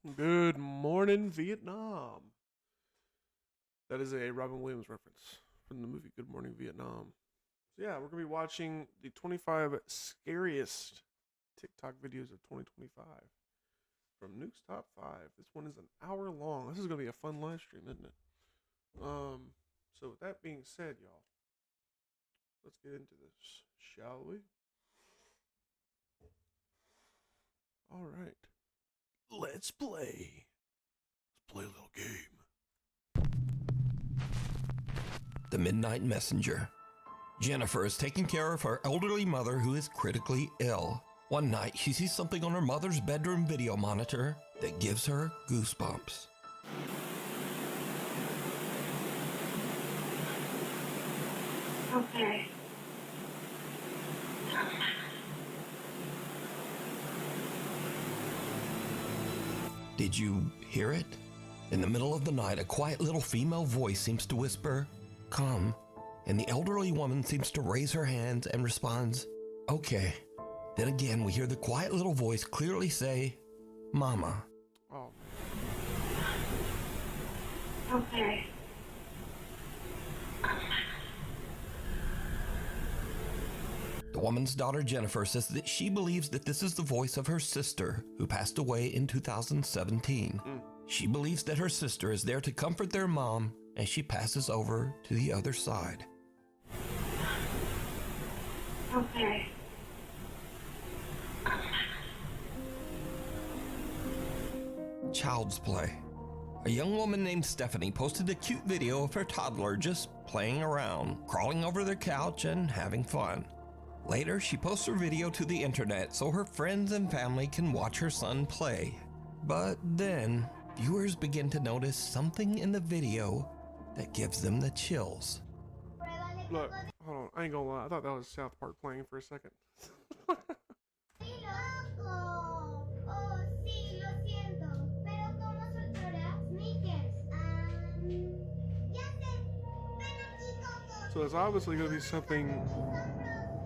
Good morning, Vietnam. That is a Robin Williams reference from the movie Good Morning Vietnam. So yeah, we're going to be watching the 25 scariest TikTok videos of 2025 from Nukes Top 5. This one is an hour long. This is going to be a fun live stream, isn't it? So with that being said, y'all, let's get into this, shall we? All right. Let's play. Let's play a little game. The Midnight Messenger. Jennifer is taking care of her elderly mother who is critically ill. One night, she sees something on her mother's bedroom video monitor that gives her goosebumps. Okay. Did you hear it? In the middle of the night, a quiet little female voice seems to whisper, "Come," and the elderly woman seems to raise her hands and responds, "Okay." Then again, we hear the quiet little voice clearly say, "Mama." Oh. Okay. The woman's daughter Jennifer says that she believes that this is the voice of her sister who passed away in 2017. She believes that her sister is there to comfort their mom as she passes over to the other side. Okay. Child's play. A young woman named Stephanie posted a cute video of her toddler just playing around, crawling over their couch and having fun. Later, she posts her video to the internet so her friends and family can watch her son play. But then, viewers begin to notice something in the video that gives them the chills. Look, hold on. I ain't gonna lie. I thought that was South Park playing for a second. So it's obviously gonna be something.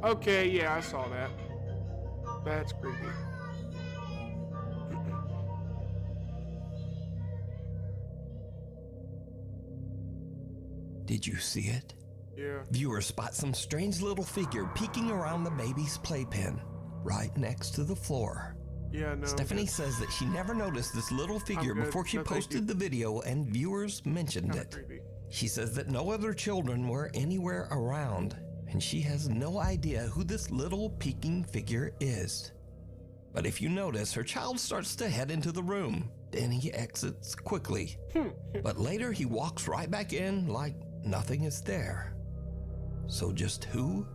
Okay, yeah, I saw that. That's creepy. Did you see it? Yeah. Viewers spot some strange little figure peeking around the baby's playpen, right next to the floor. Yeah, no. Stephanie says that she never noticed this little figure before she posted the video and viewers mentioned it. Creepy. She says that no other children were anywhere around, and she has no idea who this little peeking figure is. But if you notice, her child starts to head into the room. Then he exits quickly. But later he walks right back in like nothing is there. So just who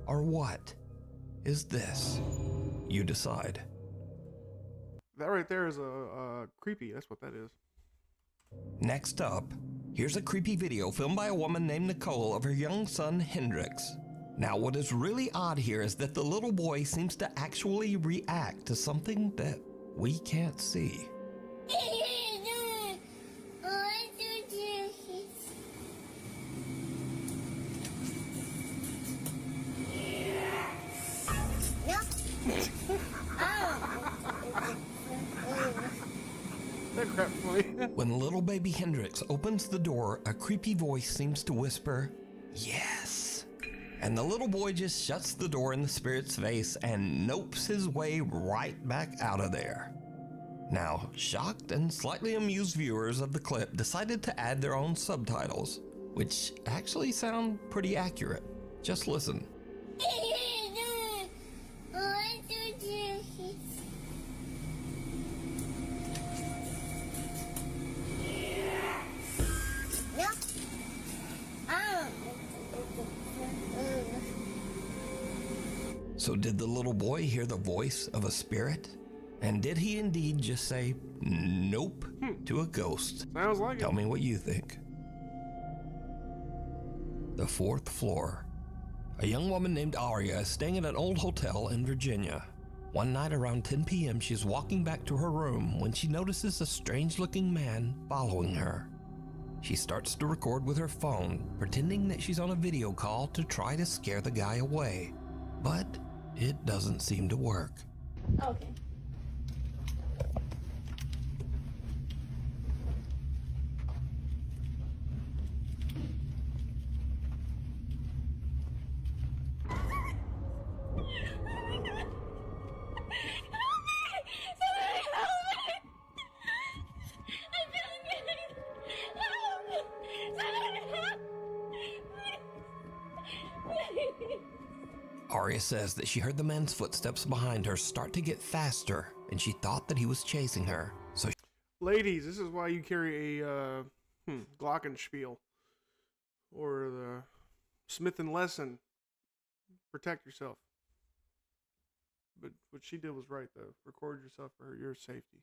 or what is this? You decide. That right there is a creepy. That's what that is. Next up, here's a creepy video filmed by a woman named Nicole of her young son Hendrix. Now, what is really odd here is that the little boy seems to actually react to something that we can't see. That crap funny. When little baby Hendrix opens the door, a creepy voice seems to whisper, "Yes." And the little boy just shuts the door in the spirit's face and nopes his way right back out of there. Now, shocked and slightly amused viewers of the clip decided to add their own subtitles, which actually sound pretty accurate. Just listen. So did the little boy hear the voice of a spirit? And did he indeed just say nope to a ghost? Sounds like Tell it. me what you think. The fourth floor. A young woman named Aria is staying at an old hotel in Virginia. One night around 10 p.m., she's walking back to her room when she notices a strange-looking man following her. She starts to record with her phone, pretending that she's on a video call to try to scare the guy away. But it doesn't seem to work. Okay. Arya says that she heard the man's footsteps behind her start to get faster, and she thought that he was chasing her. So, Ladies, this is why you carry a Glockenspiel or the Smith & Wesson. Protect yourself. But what she did was right, though. Record yourself for your safety.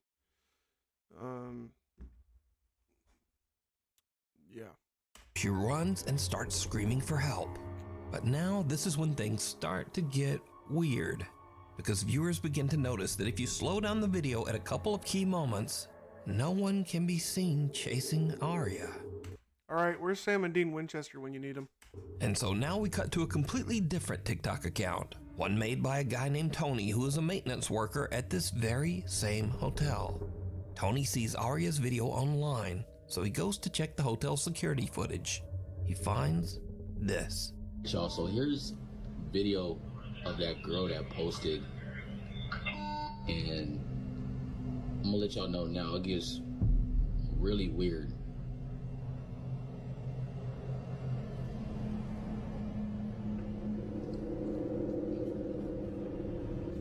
Yeah. she runs and starts screaming for help. But now this is when things start to get weird, because viewers begin to notice that if you slow down the video at a couple of key moments, no one can be seen chasing Arya. All right, where's Sam and Dean Winchester when you need them? And so now we cut to a completely different TikTok account, one made by a guy named Tony who is a maintenance worker at this very same hotel. Tony sees Arya's video online, so he goes to check the hotel security footage. He finds this. Y'all, so here's video of that girl that posted, and I'm gonna let y'all know now, it gets really weird.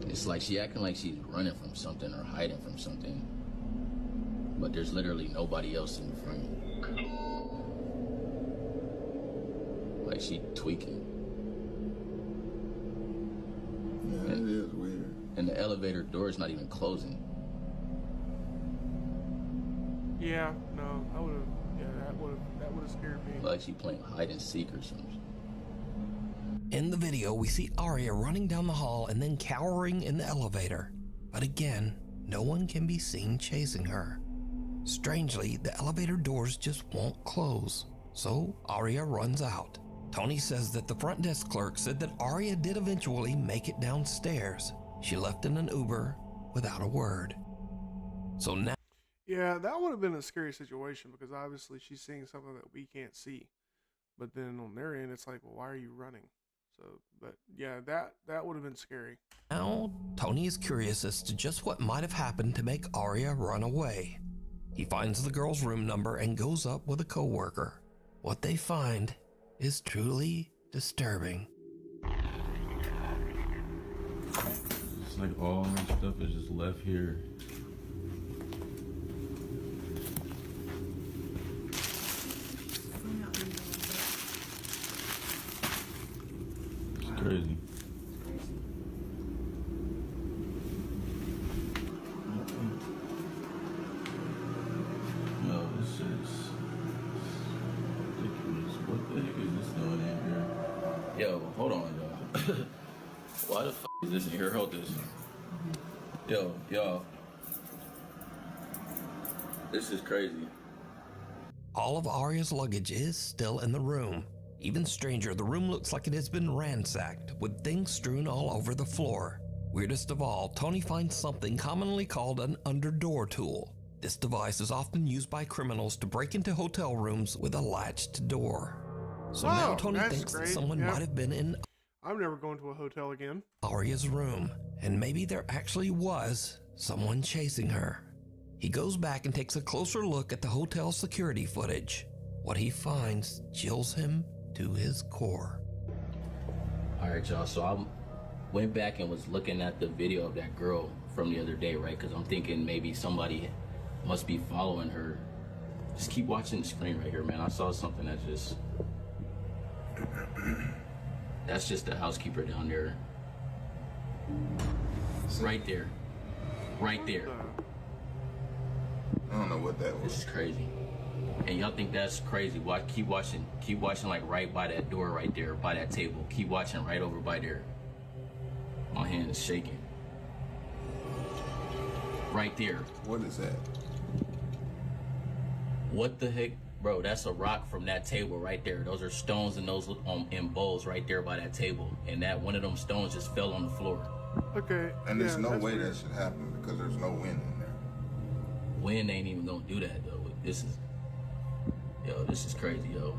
It's like she acting like she's running from something or hiding from something, but there's literally nobody else in the frame. Like she tweaking. Yeah, it is weird. And the elevator door is not even closing. Yeah, no, that would have scared me. Like she playing hide and seek or something. In the video, we see Arya running down the hall and then cowering in the elevator. But again, no one can be seen chasing her. Strangely, the elevator doors just won't close, so Arya runs out. Tony says that the front desk clerk said that Arya did eventually make it downstairs. She left in an Uber without a word. So now, Yeah, that would have been a scary situation because obviously she's seeing something that we can't see. But then on their end, it's like, well, why are you running? So, but yeah, that would have been scary. Tony is curious as to just what might have happened to make Arya run away. He finds the girl's room number and goes up with a coworker. What they find is truly disturbing. It's like all her stuff is just left here. It's crazy. No, this is ridiculous. What the heck is this doing in here? Yo, hold on, y'all. Why the f is this in here? Hold this. Yo. This is crazy. All of Arya's luggage is still in the room. Even stranger, the room looks like it has been ransacked, with things strewn all over the floor. Weirdest of all, Tony finds something commonly called an underdoor tool. This device is often used by criminals to break into hotel rooms with a latched door. So now Tony that's thinks that great. someone Yep. might have been in I'm never going to a hotel again. Arya's room, and maybe there actually was someone chasing her. He goes back and takes a closer look at the hotel security footage. What he finds chills him to his core. All right, y'all. So I went back and was looking at the video of that girl from the other day, right? Because I'm thinking maybe somebody must be following her. Just keep watching the screen right here, man. I saw something that just... That's just the housekeeper down there. Right there. Right there. I don't know what that This was. is crazy. And y'all think that's crazy? Watch, keep watching like right by that door right there, by that table. Keep watching right over by there. My hand is shaking. Right there. What is that? What the heck? Bro, that's a rock from that table right there. Those are stones and those in bowls right there by that table. And that one of them stones just fell on the floor. Okay. And there's yeah, no that's way weird. that should happen because there's no wind in there. Wind ain't even gonna do that though. This is crazy, yo.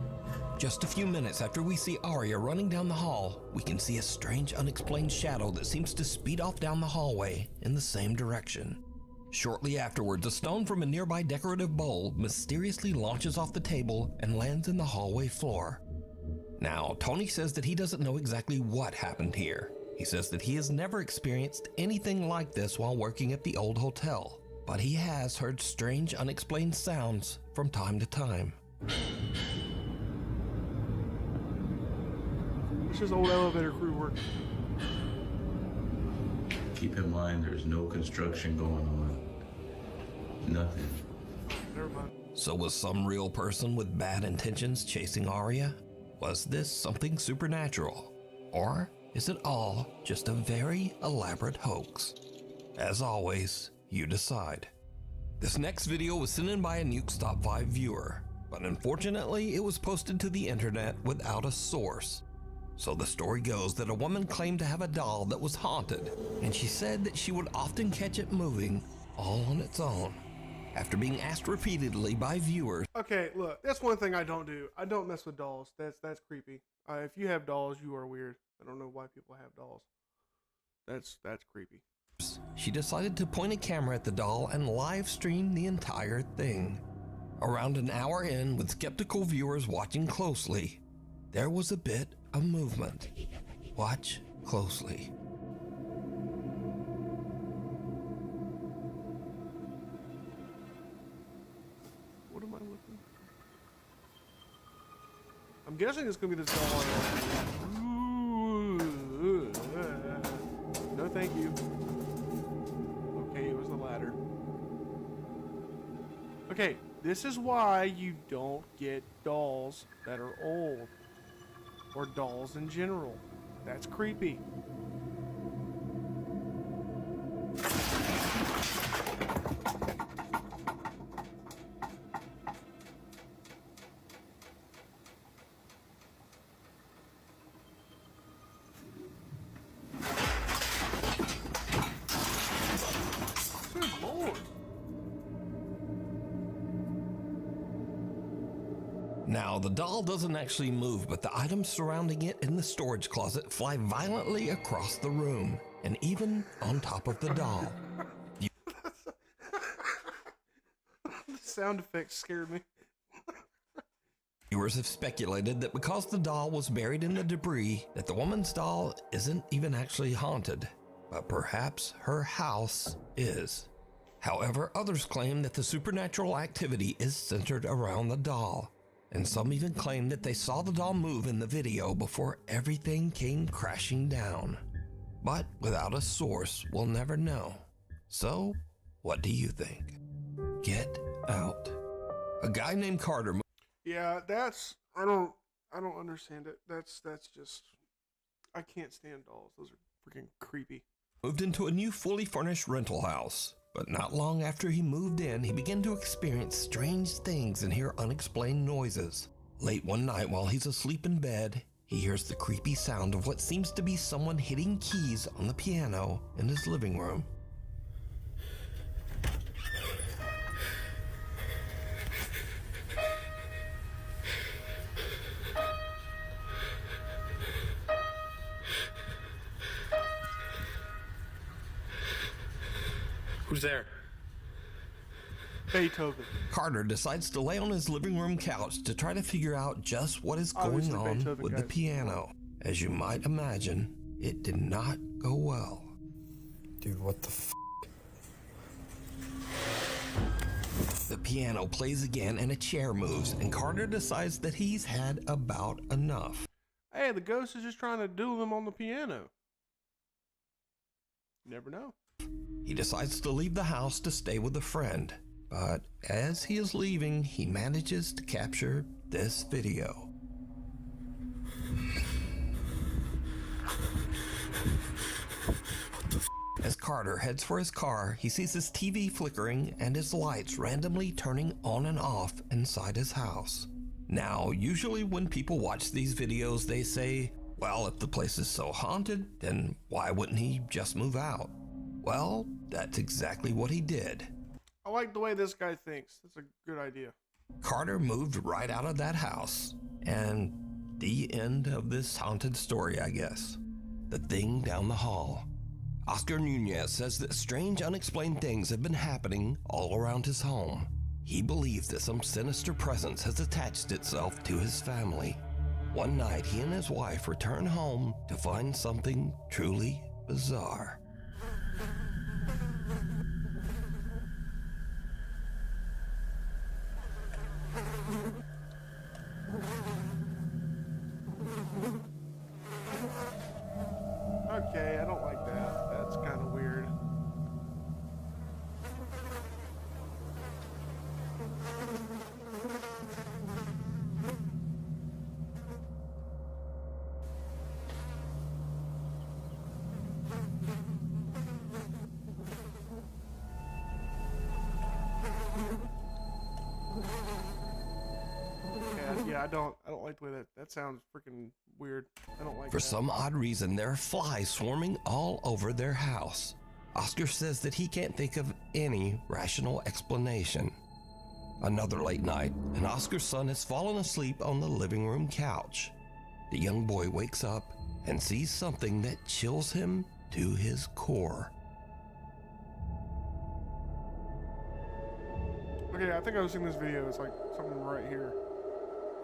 Just a few minutes after we see Arya running down the hall, we can see a strange unexplained shadow that seems to speed off down the hallway in the same direction. Shortly afterwards, a stone from a nearby decorative bowl mysteriously launches off the table and lands in the hallway floor. Now, Tony says that he doesn't know exactly what happened here, He says that he has never experienced anything like this while working at the old hotel, but he has heard strange, unexplained sounds from time to time. It's just old elevator crew work. Keep in mind, there's no construction going on. Nothing. Never mind. So was some real person with bad intentions chasing Arya? Was this something supernatural? Or is it all just a very elaborate hoax? As always, you decide. This next video was sent in by a Nukes Top 5 viewer, but unfortunately it was posted to the internet without a source. So the story goes that a woman claimed to have a doll that was haunted, and she said that she would often catch it moving all on its own. After being asked repeatedly by viewers, Okay, look, that's one thing I don't do. I don't mess with dolls. That's creepy. If you have dolls, you are weird. I don't know why people have dolls. That's creepy. she decided to point a camera at the doll and live stream the entire thing. Around an hour in, with skeptical viewers watching closely, there was a bit of movement. Watch closely. What am I looking? I'm guessing it's gonna be this doll. Ooh, no, thank you. Okay, it was the ladder. Okay, this is why you don't get dolls that are old. Or dolls in general. That's creepy. Good Lord. Now, the doll doesn't actually move, but the items surrounding it in the storage closet fly violently across the room, and even on top of the doll. The sound effects scared me. Viewers have speculated that because the doll was buried in the debris, that the woman's doll isn't even actually haunted, but perhaps her house is. However, others claim that the supernatural activity is centered around the doll, and some even claim that they saw the doll move in the video before everything came crashing down. But without a source, we'll never know. So, what do you think? Get out. A guy named Carter Yeah, that's I don't understand it. That's just I can't stand dolls. Those are freaking creepy. moved into a new fully furnished rental house. But not long after he moved in, he began to experience strange things and hear unexplained noises. Late one night while he's asleep in bed, he hears the creepy sound of what seems to be someone hitting keys on the piano in his living room. Who's there? Beethoven. Carter decides to lay on his living room couch to try to figure out just what is going Obviously, on Beethoven, with the guys. piano. As you might imagine, it did not go well. Dude, what the f? The piano plays again and a chair moves, and Carter decides that he's had about enough. Hey, the ghost is just trying to duel him on the piano. You never know. He decides to leave the house to stay with a friend, but as he is leaving, he manages to capture this video. As Carter heads for his car, he sees his TV flickering and his lights randomly turning on and off inside his house. Now, usually when people watch these videos, they say, well, if the place is so haunted, then why wouldn't he just move out? Well, that's exactly what he did. I like the way this guy thinks. That's a good idea. Carter moved right out of that house. And the end of this haunted story, I guess. The thing down the hall. Oscar Nunez says that strange, unexplained things have been happening all around his home. He believes that some sinister presence has attached itself to his family. One night, he and his wife return home to find something truly bizarre. Okay, I don't like that. That's kind of weird. Yeah, I don't like the way that sounds freaking weird. I don't like For that. some odd reason, there are flies swarming all over their house. Oscar says that he can't think of any rational explanation. Another late night, and Oscar's son has fallen asleep on the living room couch. The young boy wakes up and sees something that chills him to his core. Okay, I think I've seen this video. It's like something right here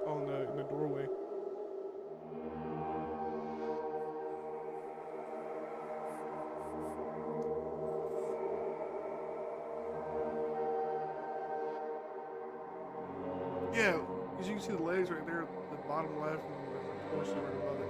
on in the doorway. Yeah, because you can see the legs right there, the bottom left, and the torso right above it.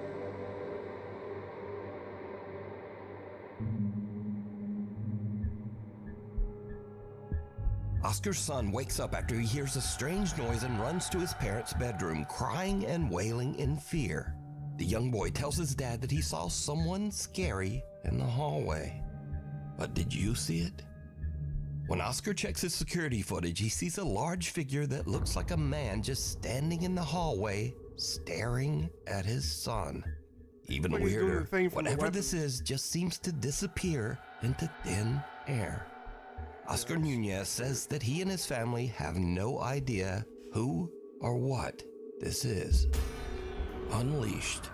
Oscar's son wakes up after he hears a strange noise and runs to his parents' bedroom, crying and wailing in fear. The young boy tells his dad that he saw someone scary in the hallway. But did you see it? When Oscar checks his security footage, he sees a large figure that looks like a man just standing in the hallway, staring at his son. Even Like he's doing weirder, the thing from the whatever weapon. this is just seems to disappear into thin air. Oscar Nunez says that he and his family have no idea who or what this is. Unleashed.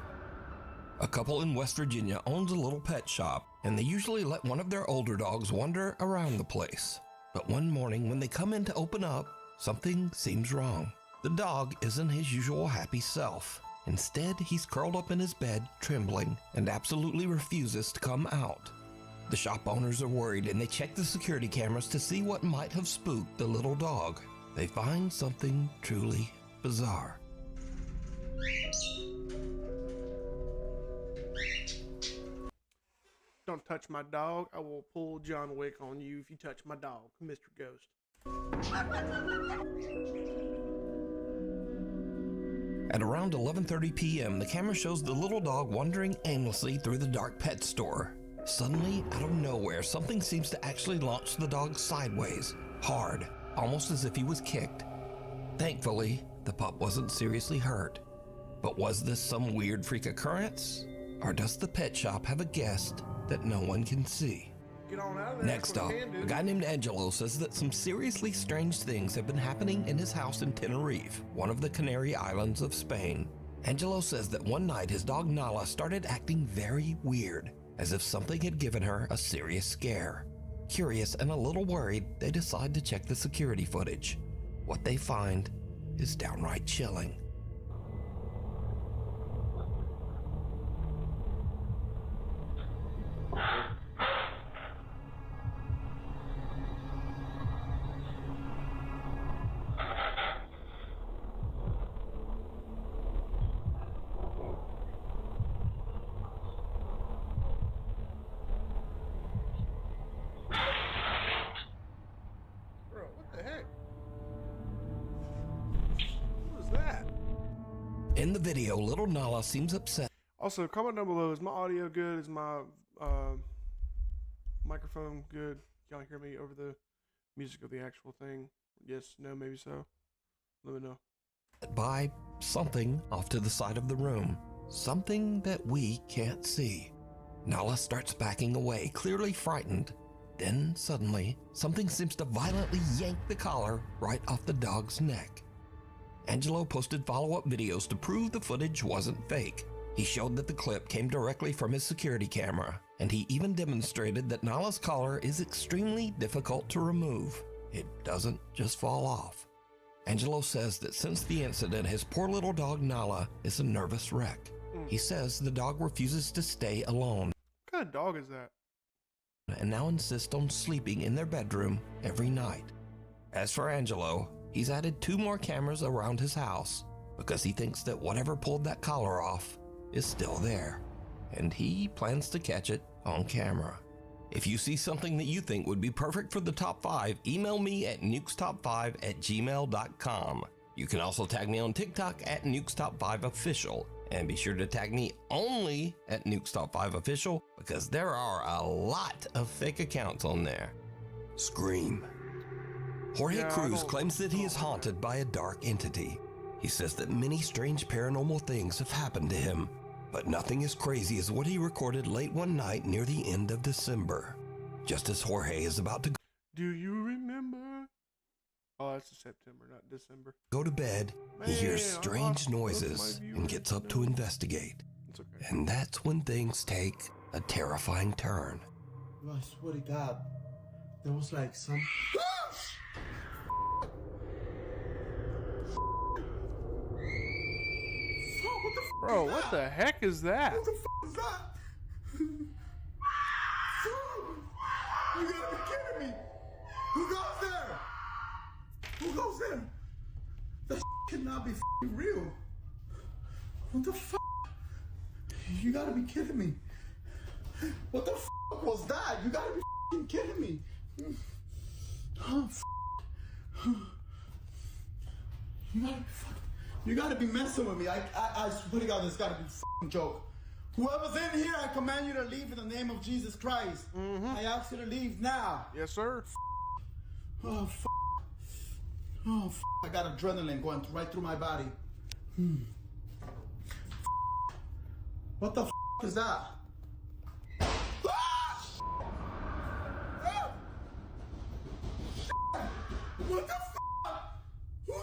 A couple in West Virginia owns a little pet shop, and they usually let one of their older dogs wander around the place. But one morning when they come in to open up, something seems wrong. The dog isn't his usual happy self. Instead, he's curled up in his bed, trembling, and absolutely refuses to come out. The shop owners are worried and they check the security cameras to see what might have spooked the little dog. They find something truly bizarre. Don't touch my dog. I will pull John Wick on you if you touch my dog, Mr. Ghost. At around 11:30 p.m., the camera shows the little dog wandering aimlessly through the dark pet store. Suddenly, out of nowhere, something seems to actually launch the dog sideways, hard, almost as if he was kicked. Thankfully, the pup wasn't seriously hurt. But was this some weird freak occurrence? Or does the pet shop have a guest that no one can see? Get on out of there. Next That's up, what I can do. a guy named Angelo says that some seriously strange things have been happening in his house in Tenerife, one of the Canary Islands of Spain. Angelo says that one night his dog Nala started acting very weird, as if something had given her a serious scare. Curious and a little worried, they decide to check the security footage. What they find is downright chilling. Bro, what the heck? What was that? In the video, little Nala seems upset. Also, comment down below. Is my audio good? Is my microphone good? Y'all hear me over the music of the actual thing? Yes, no, maybe so. Let me know. By something off to the side of the room. Something that we can't see. Nala starts backing away, clearly frightened. Then, suddenly, something seems to violently yank the collar right off the dog's neck. Angelo posted follow-up videos to prove the footage wasn't fake. He showed that the clip came directly from his security camera, and he even demonstrated that Nala's collar is extremely difficult to remove. It doesn't just fall off. Angelo says that since the incident, his poor little dog Nala is a nervous wreck. He says the dog refuses to stay alone What kind of dog is that? and now insists on sleeping in their bedroom every night. As for Angelo, he's added 2 more cameras around his house because he thinks that whatever pulled that collar off is still there, and he plans to catch it on camera. If you see something that you think would be perfect for the top 5, email me at nukestop5@gmail.com. You can also tag me on TikTok at nukestop5official, and be sure to tag me only at nukestop5official because there are a lot of fake accounts on there. Scream. Jorge Yeah, I Cruz don't- claims that he is haunted by a dark entity. He says that many strange paranormal things have happened to him, but nothing as crazy as what he recorded late one night near the end of December. Just as Jorge is about to Do you remember? Oh, that's September, not December. go to bed, he hears Man, I strange lost most of my noises viewers and gets up to now. investigate. It's okay. And that's when things take a terrifying turn. I swear to God, there was like some. Bro, what the heck is that? What the fuck is that? You gotta be kidding me! Who goes there? Who goes there? That cannot be real. What the fuck? You gotta be kidding me. What the fuck was that? You gotta be kidding me. Oh, you gotta be messing with me. I swear to God, this gotta be a joke. Whoever's in here, I command you to leave in the name of Jesus Christ. I ask you to leave now. Yes, sir. Oh, fuck. Oh, fuck. I got adrenaline going right through my body. What the fuck is that? Ah! Ah! What the fuck? Who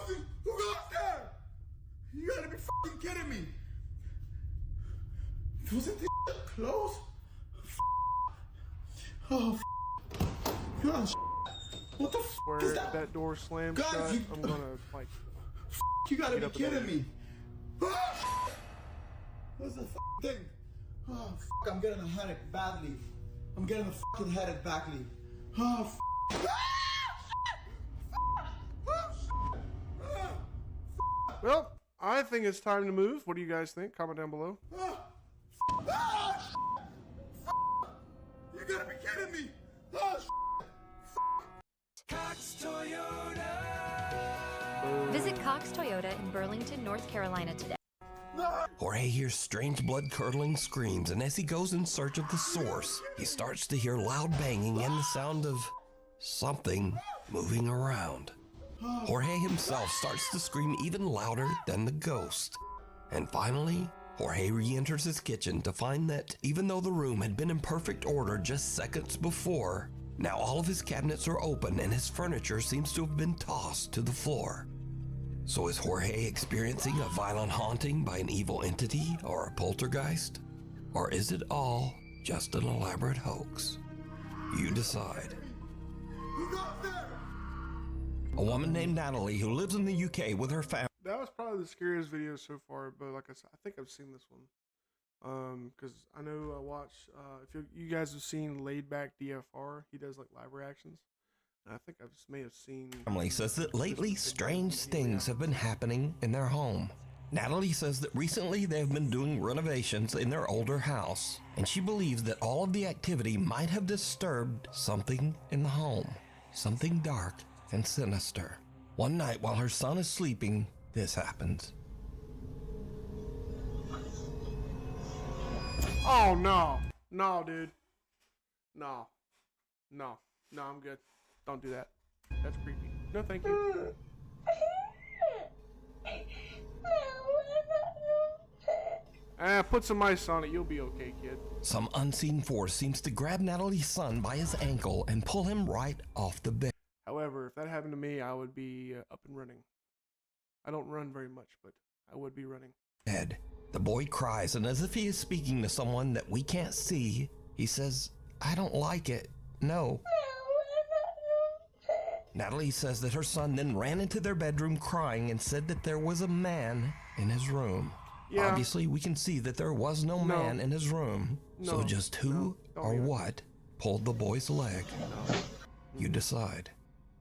goes there? You gotta be fucking kidding me. Wasn't this close? Oh, gosh. What the fuck Where is that? that door slammed Guys, shut, you- I'm gonna like. You gotta Get be up and kidding me. Ah! What's the fucking thing? Oh, fuck, I'm getting a headache badly. I'm getting a fucking headache badly. Oh, fuck. Well, I think it's time to move. What do you guys think? Comment down below. You gotta be kidding me. Oh, Visit Cox Toyota in Burlington, North Carolina today. Jorge hears strange blood-curdling screams, and as he goes in search of the source, he starts to hear loud banging and the sound of something moving around. Jorge himself starts to scream even louder than the ghost. And finally, Jorge re-enters his kitchen to find that even though the room had been in perfect order just seconds before, now all of his cabinets are open and his furniture seems to have been tossed to the floor. So is Jorge experiencing a violent haunting by an evil entity or a poltergeist? Or is it all just an elaborate hoax? You decide. who goes there? A woman named Natalie who lives in the UK with her family That was probably the scariest video so far, but like I said, I think I've seen this one. Because I know I watch, if you guys have seen Laid Back DFR, he does like live reactions. And I think I may have seen. says that lately strange things have been happening in their home. Natalie says that recently they have been doing renovations in their older house, and she believes that all of the activity might have disturbed something in the home, something dark and sinister. One night while her son is sleeping, this happens. Oh no, no, dude, no, I'm good. Don't do that. That's creepy. No, thank you. Put some ice on it. You'll be okay, kid. Some unseen force seems to grab Natalie's son by his ankle and pull him right off the bed. However, if that happened to me, I would be up and running. I don't run very much, but I would be running. The boy cries, and as if he is speaking to someone that we can't see, he says, "I don't like it. No." Natalie says that her son then ran into their bedroom crying and said that there was a man in his room. Yeah. Obviously, we can see that there was no man in his room. So just who or what pulled the boy's leg? You decide.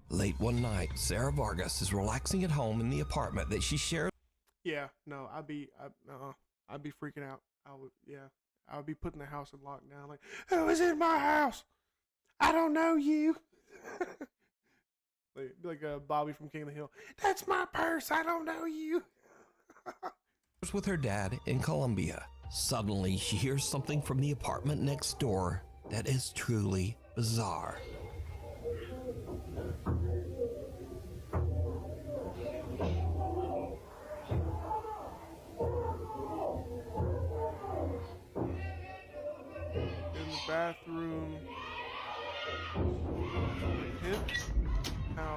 Late one night, Sarah Vargas is relaxing at home in the apartment that she shares. Yeah, no, I'd be freaking out. I would be putting the house in lockdown. Like, who is in my house? I don't know you. like Bobby from King of the Hill. That's my purse. I don't know you. With her dad in Colombia. Suddenly, she hears something from the apartment next door that is truly bizarre. In the bathroom. Hint. How?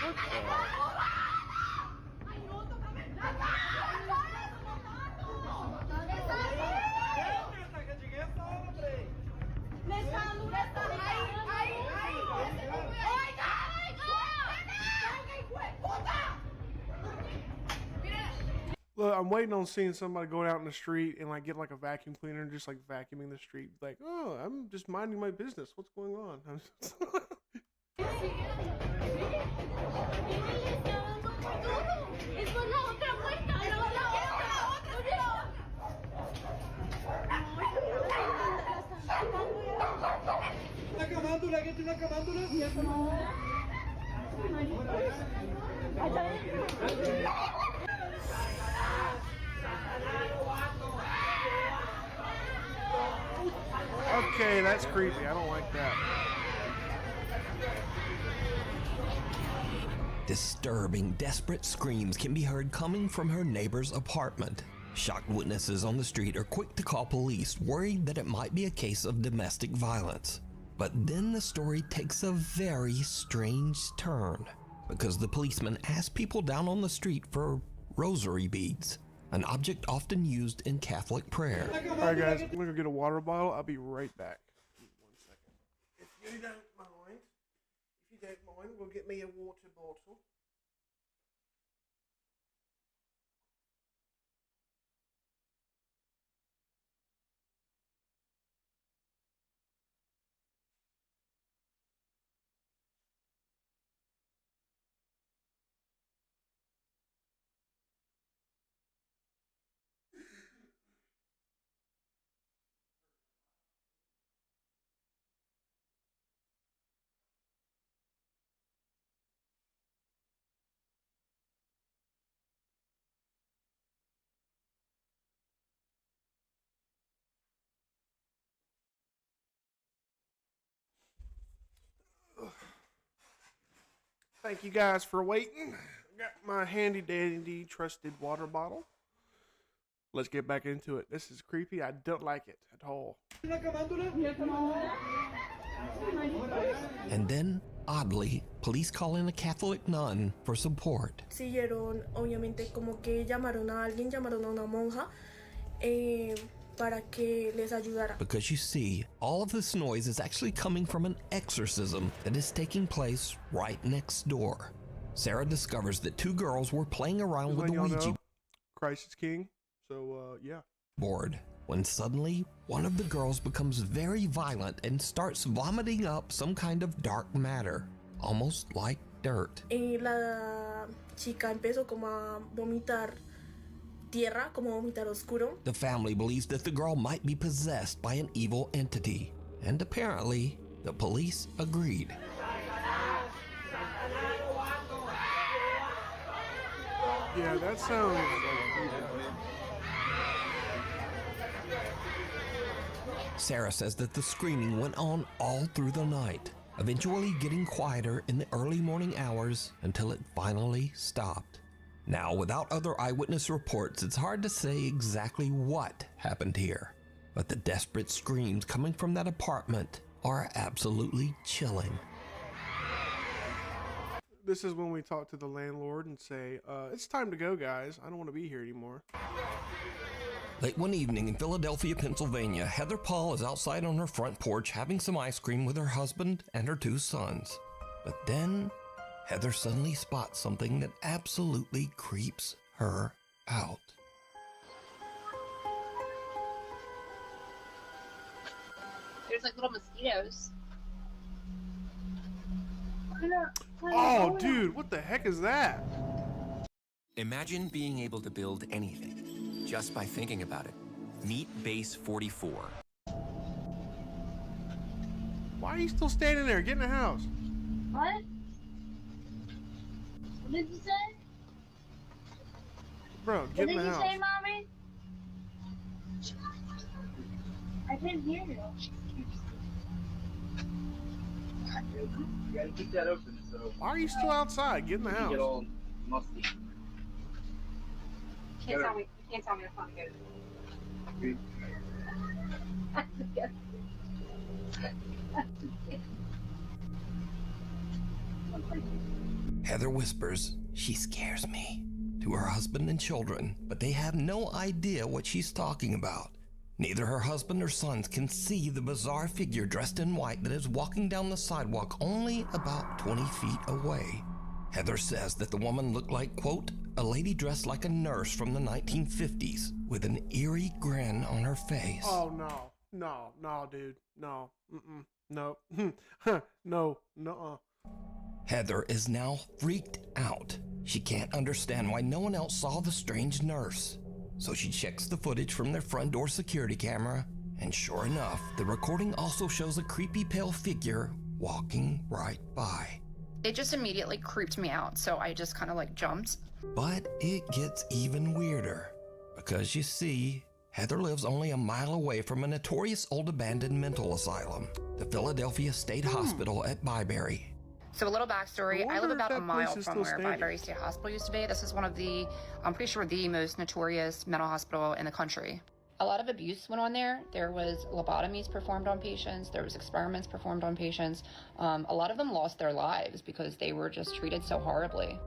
What the? Look, I'm waiting on seeing somebody going out in the street and like get like a vacuum cleaner and just like vacuuming the street. Like, oh, I'm just minding my business. What's going on? Okay, that's creepy. I don't like that. Disturbing, desperate screams can be heard coming from her neighbor's apartment. Shocked witnesses on the street are quick to call police, worried that it might be a case of domestic violence. But then the story takes a very strange turn, because the policeman asked people down on the street for rosary beads, an object often used in Catholic prayer. Alright guys, I'm gonna go get a water bottle. I'll be right back. 1 second. If you don't mind, we'll get me a water bottle. Thank you guys for waiting. Got my handy dandy trusted water bottle. Let's get back into it. This is creepy. I don't like it at all. And then, oddly, police call in a Catholic nun for support. Siguieron, obviamente, como que llamaron a alguien, llamaron a una monja para que les ayudara. Because you see, all of this noise is actually coming from an exorcism that is taking place right next door. Sarah discovers that two girls were playing around with the Ouija Christ is King. So, yeah. board when suddenly one of the girls becomes very violent and starts vomiting up some kind of dark matter, almost like dirt. La chica empezó como a vomitar tierra, como vomitar oscuro. The family believes that the girl might be possessed by an evil entity, and apparently the police agreed. Yeah, that sounds like... Sarah says that the screaming went on all through the night, eventually getting quieter in the early morning hours until it finally stopped. Now, without other eyewitness reports, it's hard to say exactly what happened here, but the desperate screams coming from that apartment are absolutely chilling. This is when we talk to the landlord and say, it's time to go, guys. I don't want to be here anymore. Late one evening in Philadelphia, Pennsylvania, Heather Paul is outside on her front porch having some ice cream with her husband and her 2 sons. But then, Heather suddenly spots something that absolutely creeps her out. There's like little mosquitoes. Oh, dude, what the heck is that? Imagine being able to build anything just by thinking about it. Meet Base 44. Why are you still standing there? Get in the house. What? What did you say? Bro, get in the house. What did you say, Mommy? I didn't hear you. You gotta keep that open, so. Why are you still outside? Get in the house. Get all musty. Can't tell me. You can't tell me to find it. Heather whispers, "She scares me," to her husband and children, but they have no idea what she's talking about. Neither her husband or sons can see the bizarre figure dressed in white that is walking down the sidewalk only about 20 feet away. Heather says that the woman looked like, quote, a lady dressed like a nurse from the 1950s with an eerie grin on her face. Oh, no. No, dude. No. No. No. Heather is now freaked out. She can't understand why no one else saw the strange nurse. So she checks the footage from their front door security camera, and sure enough, the recording also shows a creepy pale figure walking right by. It just immediately creeped me out, so I just kind of like jumped. But it gets even weirder, because you see, Heather lives only a mile away from a notorious old abandoned mental asylum, the Philadelphia State Hospital at Byberry. So a little backstory, I live about a mile from where standing. Byberry State Hospital used to be. This is one of the, I'm pretty sure, the most notorious mental hospital in the country. A lot of abuse went on there. There was lobotomies performed on patients. There was experiments performed on patients. A lot of them lost their lives because they were just treated so horribly.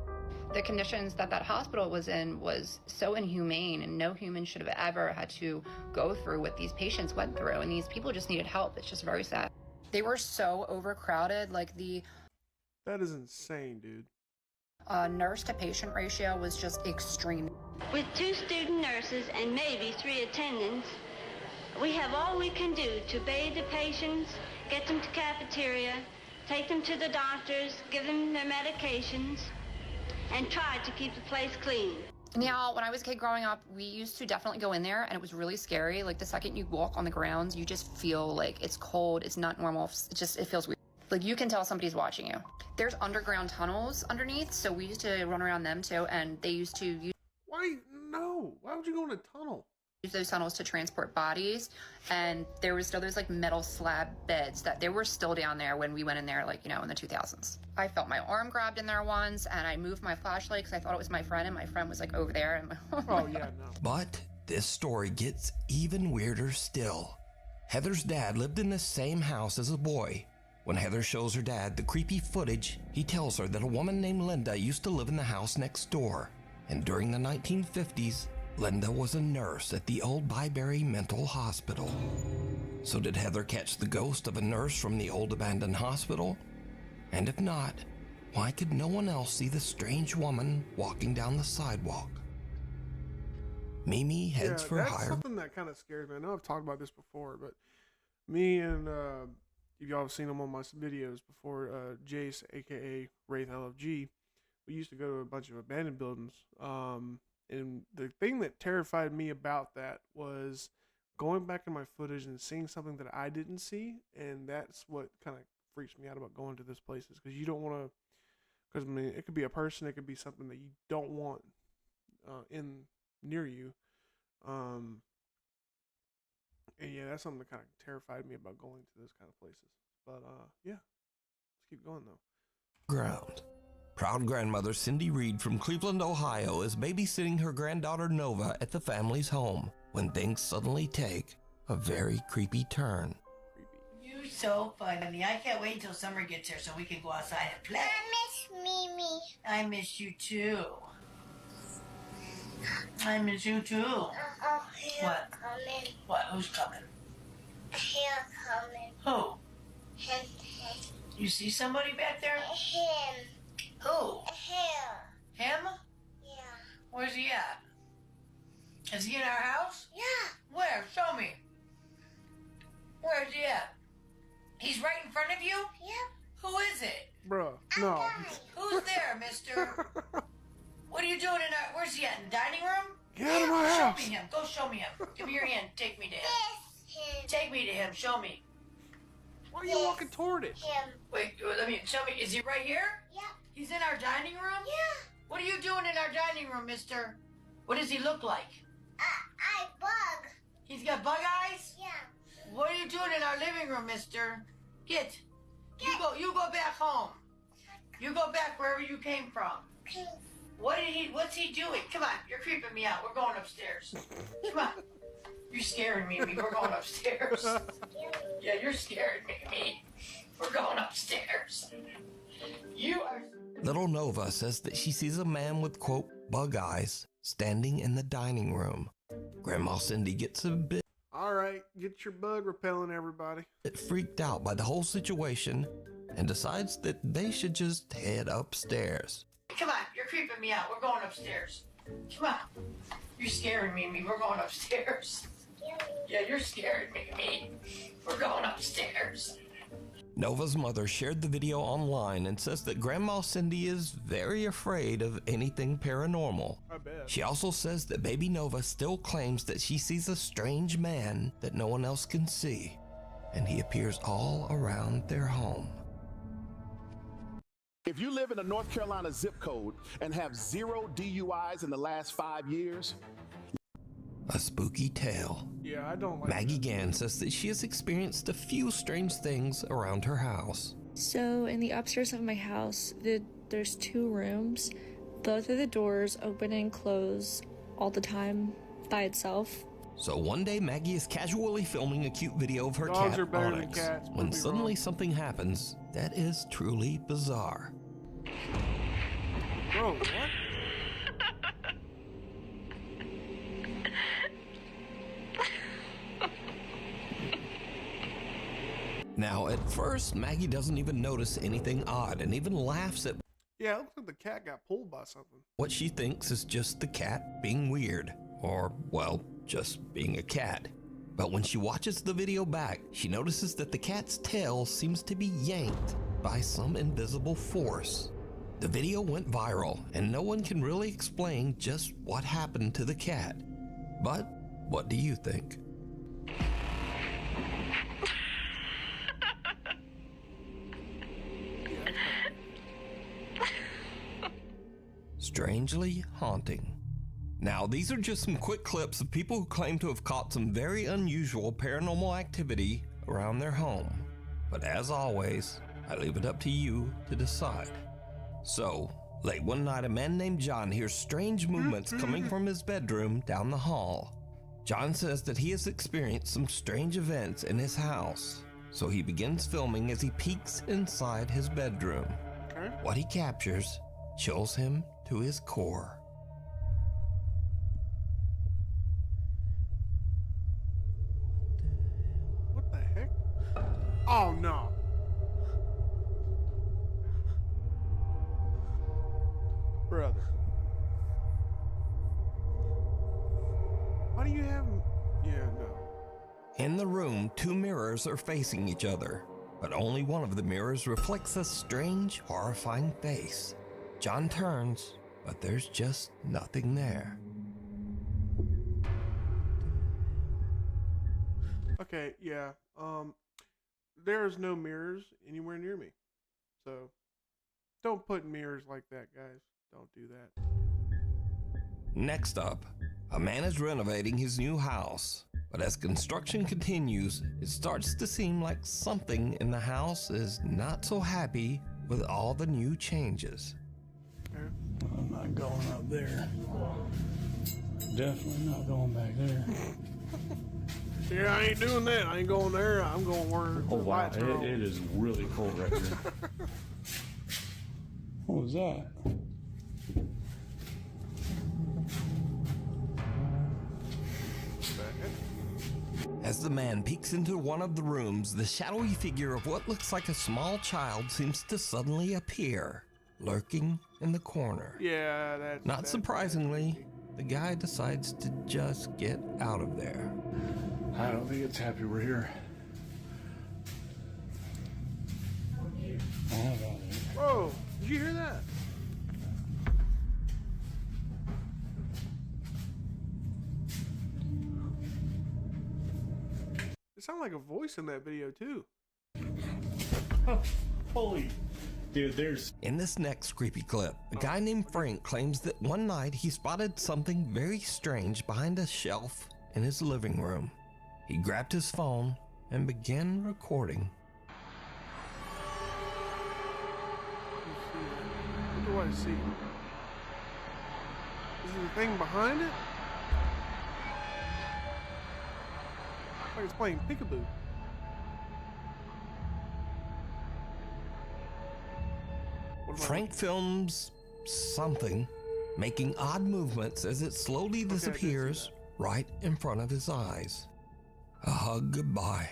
The conditions that hospital was in was so inhumane, and no human should have ever had to go through what these patients went through, and these people just needed help. It's just very sad. They were so overcrowded, like That is insane, dude. Nurse to patient ratio was just extreme. With 2 student nurses and maybe 3 attendants, we have all we can do to bathe the patients, get them to cafeteria, take them to the doctors, give them their medications, and try to keep the place clean. Now, when I was a kid growing up, we used to definitely go in there, and it was really scary. Like, the second you walk on the grounds, you just feel like it's cold, it's not normal, it feels weird. Like, you can tell somebody's watching you. There's underground tunnels underneath, so we used to run around them too, and they used to use... Why? No. Why would you go in a tunnel? Use those tunnels to transport bodies, and there was still those like metal slab beds that they were still down there when we went in there, like, you know, in the 2000s. I felt my arm grabbed in there once, and I moved my flashlight because I thought it was my friend, and my friend was like over there. And oh yeah, no. But this story gets even weirder still. Heather's dad lived in the same house as a boy. When Heather shows her dad the creepy footage, he tells her that a woman named Linda used to live in the house next door. And during the 1950s, Linda was a nurse at the old Byberry Mental Hospital. So did Heather catch the ghost of a nurse from the old abandoned hospital? And if not, why could no one else see the strange woman walking down the sidewalk? Mimi heads for that's higher. Something that kind of scares me. I know I've talked about this before, but me and if y'all have seen him on my videos before, Jace, aka Wraith LFG, we used to go to a bunch of abandoned buildings. And the thing that terrified me about that was going back in my footage and seeing something that I didn't see, and that's what kind of freaks me out about going to those places, because you don't want to. Because I mean, it could be a person, it could be something that you don't want in near you. And yeah, that's something that kind of terrified me about going to those kind of places. But yeah, let's keep going though. Ground. Proud grandmother Cindy Reed from Cleveland, Ohio is babysitting her granddaughter Nova at the family's home when things suddenly take a very creepy turn. You're so funny. I can't wait until summer gets here so we can go outside and play. I miss Mimi. I miss you too. I miss you too. What? Coming. What? Who's coming? Here coming. Who? Him. You see somebody back there? Him. Who? Here. Him? Yeah. Where's he at? Is he in our house? Yeah. Where? Show me. Where is he at? He's right in front of you? Yep. Who is it? Bruh, no. Who's there, mister? What are you doing in our... Where's he at? In the dining room? Get out of my house. Show me him. Go show me him. Give me your hand. Take me to him. Him. Take me to him. Show me. Why are you walking toward it? Him. Wait, let me... Show me. Is he right here? Yep. He's in our dining room? Yeah. What are you doing in our dining room, mister? What does he look like? I bug. He's got bug eyes? Yeah. What are you doing in our living room, mister? Get. You go back home. You go back wherever you came from. What's he doing? Come on, you're creeping me out. We're going upstairs. Come on. You're scaring me. We're going upstairs. Yeah, you're scaring me. We're going upstairs. You are... Little Nova says that she sees a man with, quote, bug eyes standing in the dining room. Grandma Cindy gets a bit Alright, get your bug repellent, everybody. freaked out by the whole situation and decides that they should just head upstairs. Come on, you're creeping me out. We're going upstairs. Come on. You're scaring me. We're going upstairs. Yeah, you're scaring me. We're going upstairs. Nova's mother shared the video online and says that Grandma Cindy is very afraid of anything paranormal. I bet. She also says that baby Nova still claims that she sees a strange man that no one else can see, and he appears all around their home. If you live in a North Carolina zip code and have 0 DUIs in the last 5 years, a spooky tale. Yeah, I don't like Maggie Gann says that she has experienced a few strange things around her house. So in the upstairs of my house, there's 2 rooms. Both of the doors open and close all the time by itself. So one day Maggie is casually filming a cute video of her Dogs cat are better than Onyx cats, when prove me suddenly wrong. something happens that is truly bizarre. Bro, what? Now, at first, Maggie doesn't even notice anything odd and even laughs at Yeah, it looks like the cat got pulled by something. what she thinks is just the cat being weird, or, well, just being a cat. But when she watches the video back, she notices that the cat's tail seems to be yanked by some invisible force. The video went viral, and no one can really explain just what happened to the cat. But what do you think? Strangely haunting. Now, these are just some quick clips of people who claim to have caught some very unusual paranormal activity around their home. But as always, I leave it up to you to decide. So, late one night, a man named John hears strange movements coming from his bedroom down the hall. John says that he has experienced some strange events in his house, so he begins filming as he peeks inside his bedroom. Okay. What he captures chills him to his core. What the heck? Oh no. Brother. Why do you have... Yeah, no. In the room, 2 mirrors are facing each other, but only one of the mirrors reflects a strange, horrifying face. John turns, but there's just nothing there. Okay, yeah. There's no mirrors anywhere near me. So, don't put mirrors like that, guys. Don't do that. Next up, a man is renovating his new house, but as construction continues, it starts to seem like something in the house is not so happy with all the new changes. I'm not going up there. Definitely not going back there. Yeah, I ain't doing that. I ain't going there. I'm going where the Oh wow, lights are on. it is really cold right here. What was that? As the man peeks into one of the rooms, the shadowy figure of what looks like a small child seems to suddenly appear, lurking in the corner. Yeah, that's... Not surprisingly, the guy decides to just get out of there. I don't think it's happy we're here. Whoa, did you hear that? It sounded like a voice in that video too. Holy... Dude, there's... In this next creepy clip, a guy named Frank claims that one night he spotted something very strange behind a shelf in his living room. He grabbed his phone and began recording. What do I see? Is there a thing behind it? It's like it's playing peekaboo. Frank films something, making odd movements as it slowly disappears right in front of his eyes. A hug goodbye.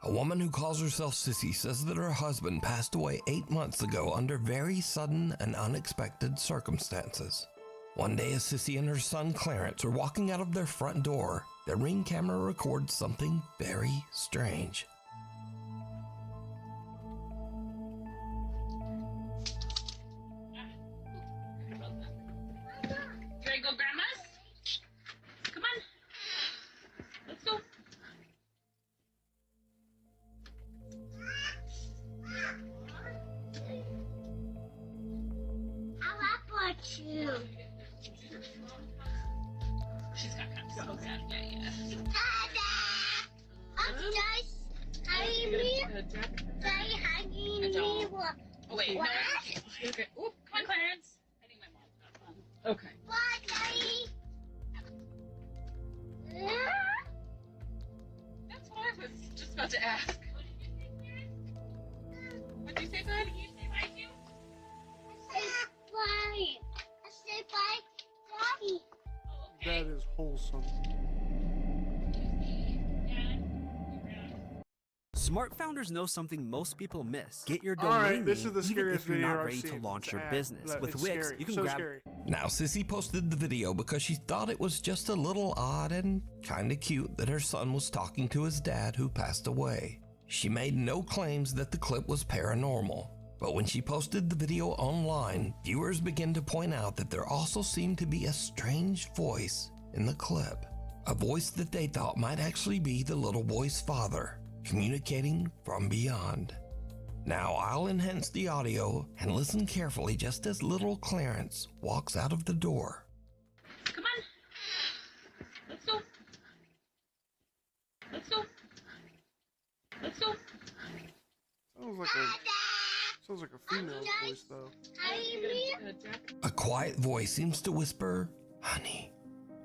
A woman who calls herself Sissy says that her husband passed away 8 months ago under very sudden and unexpected circumstances. One day, as Sissy and her son Clarence are walking out of their front door, their Ring camera records something very strange. Ready to go, Grandma's? Come on. Let's go. I want you. She's got kind of so bad. Yeah. I'm just hanging me. Daddy hanging me. Oh, wait. What? No, okay. Oop, come on, Clarence. I think my mom's got one. Okay. What, Daddy? That's what I was just about to ask. What did you say, bud? Did you say bye to you? I said bye. I said bye, Daddy. That is wholesome. Smart founders know something most people miss. Get your All right, domain this is name the even scariest if you're video not I've ready to seen. launch It's your ad- business. it's With Wix, scary. you can So grab scary. Now, Sissy posted the video because she thought it was just a little odd and kinda cute that her son was talking to his dad who passed away. She made no claims that the clip was paranormal, but when she posted the video online, viewers began to point out that there also seemed to be a strange voice in the clip. A voice that they thought might actually be the little boy's father, communicating from beyond. Now I'll enhance the audio and listen carefully just as little Clarence walks out of the door. Come on. Let's go. Let's go. Let's go. Sounds like a female's voice though. A quiet voice seems to whisper, "Honey,"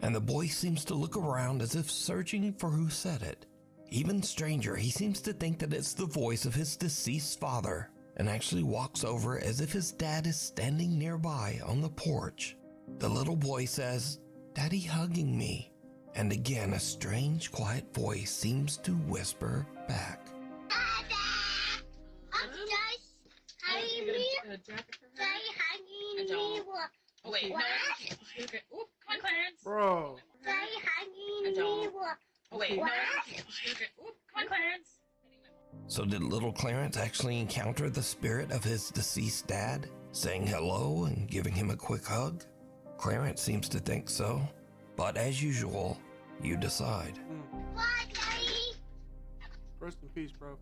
and the boy seems to look around as if searching for who said it. Even stranger, he seems to think that it's the voice of his deceased father and actually walks over as if his dad is standing nearby on the porch. The little boy says, "Daddy hugging me," and again a strange quiet voice seems to whisper back. Oh, wait. No. Okay. Oop, come on, Clarence. Bro. Oh, wait. No. Okay. Oop, come on, Clarence. So did little Clarence actually encounter the spirit of his deceased dad, saying hello and giving him a quick hug? Clarence seems to think so, but as usual, you decide. Rest in peace, bro.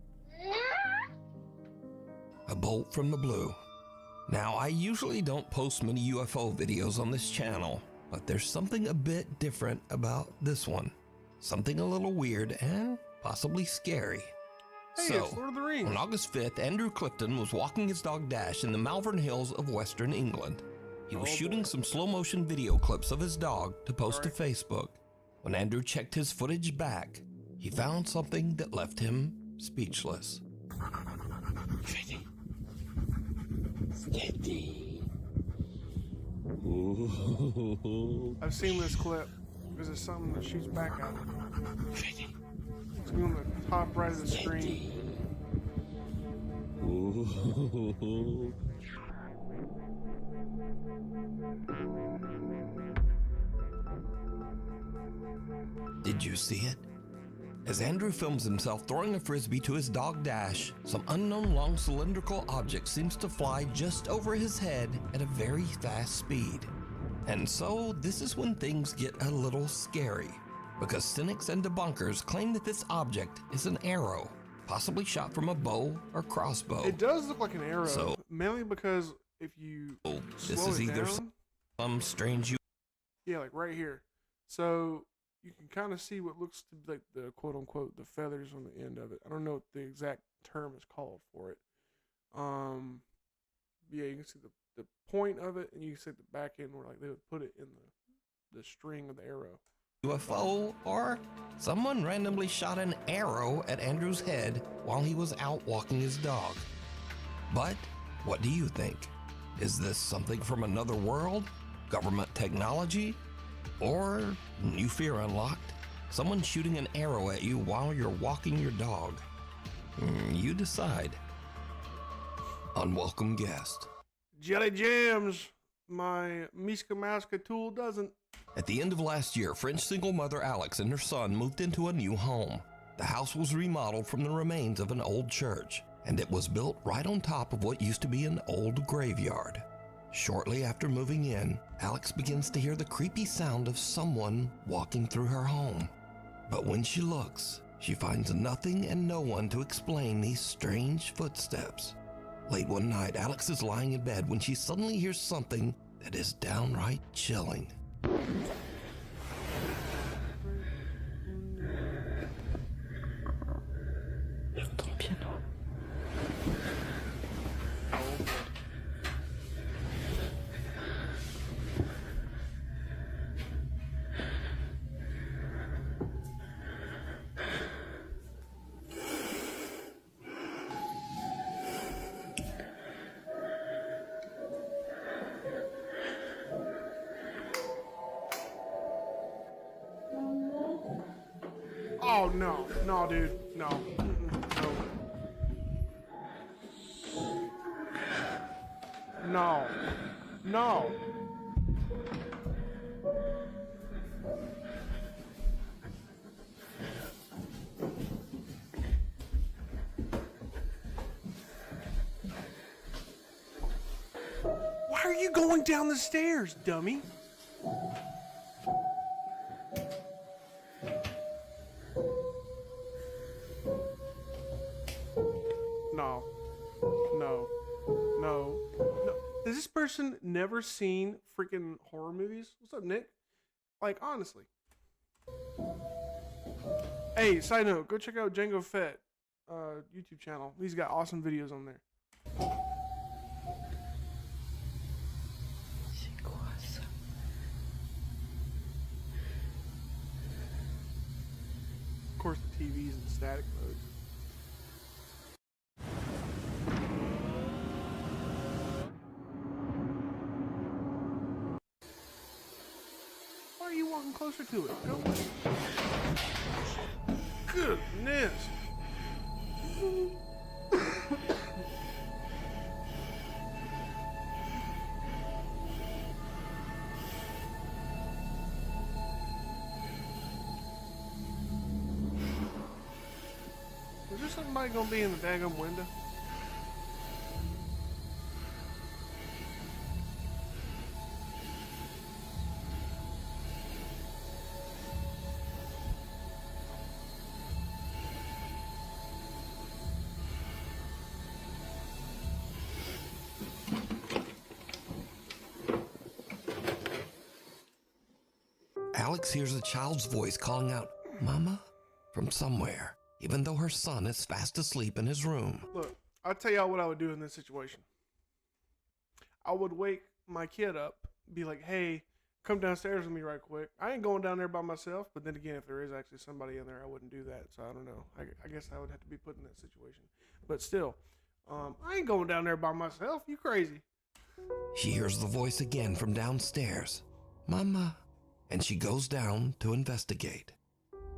A bolt from the blue. Now, I usually don't post many UFO videos on this channel, but there's something a bit different about this one. Something a little weird and possibly scary. Hey, So, it's Lord of the Rings. on August 5th, Andrew Clifton was walking his dog Dash in the Malvern Hills of Western England. He was shooting some slow-motion video clips of his dog to post to Facebook. When Andrew checked his footage back, he found something that left him speechless. I've seen this clip because it's something that shoots back at him. gonna be on the top right of the screen. Did you see it? As Andrew films himself throwing a frisbee to his dog Dash, some unknown long cylindrical object seems to fly just over his head at a very fast speed. And so this is when things get a little scary, because cynics and debunkers claim that this object is an arrow, possibly shot from a bow or crossbow. It does look like an arrow, So, mainly because if you this slow is it either down, some strange yeah, like right here. So you can kind of see what looks to be like the quote unquote the feathers on the end of it. I don't know what the exact term is called for it. Yeah, you can see the point of it, and you can see the back end where like they would put it in the string of the arrow. UFO, or someone randomly shot an arrow at Andrew's head while he was out walking his dog. But what do you think? Is this something from another world? Government technology? Or new fear unlocked? Someone shooting an arrow at you while you're walking your dog? You decide. Unwelcome guest. Jelly jams. My Miska Maska tool doesn't. At the end of last year, French single mother Alex and her son moved into a new home. The house was remodeled from the remains of an old church, and it was built right on top of what used to be an old graveyard. Shortly after moving in, Alex begins to hear the creepy sound of someone walking through her home. But when she looks, she finds nothing and no one to explain these strange footsteps. Late one night, Alex is lying in bed when she suddenly hears something that is downright chilling. Oh no, no, dude, no, no, no. Why are you going down the stairs, dummy? No. No. No. No. Has this person never seen freaking horror movies? What's up, Nick? Like, honestly. Hey, side note, go check out Django Fett YouTube channel. He's got awesome videos on there. Of course, the TV's in static mode. Why are you walking closer to it? Go away. Goodness. Is there somebody gonna be in the daggum window? Alex hears a child's voice calling out, "Mama?" from somewhere, even though her son is fast asleep in his room. Look, I'll tell y'all what I would do in this situation. I would wake my kid up, be like, hey, come downstairs with me right quick. I ain't going down there by myself, but then again, if there is actually somebody in there, I wouldn't do that. So I don't know. I guess I would have to be put in that situation. But still, I ain't going down there by myself. You crazy. She hears the voice again from downstairs, "Mama," and she goes down to investigate.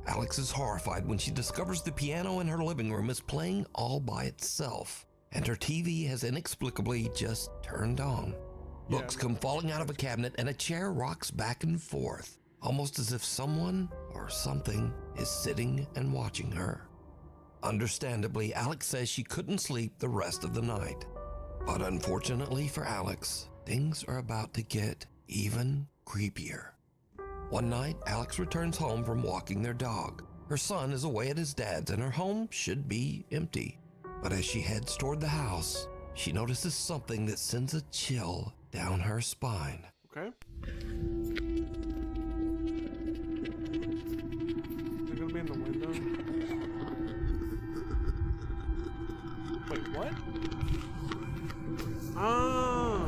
Alex is horrified when she discovers the piano in her living room is playing all by itself, and her TV has inexplicably just turned on. Books come falling out of a cabinet and a chair rocks back and forth, almost as if someone or something is sitting and watching her. Understandably, Alex says she couldn't sleep the rest of the night. But unfortunately for Alex, things are about to get even creepier. One night, Alex returns home from walking their dog. Her son is away at his dad's and her home should be empty. But as she heads toward the house, she notices something that sends a chill down her spine. Okay. Is it gonna be in the window? Wait, what? Ah.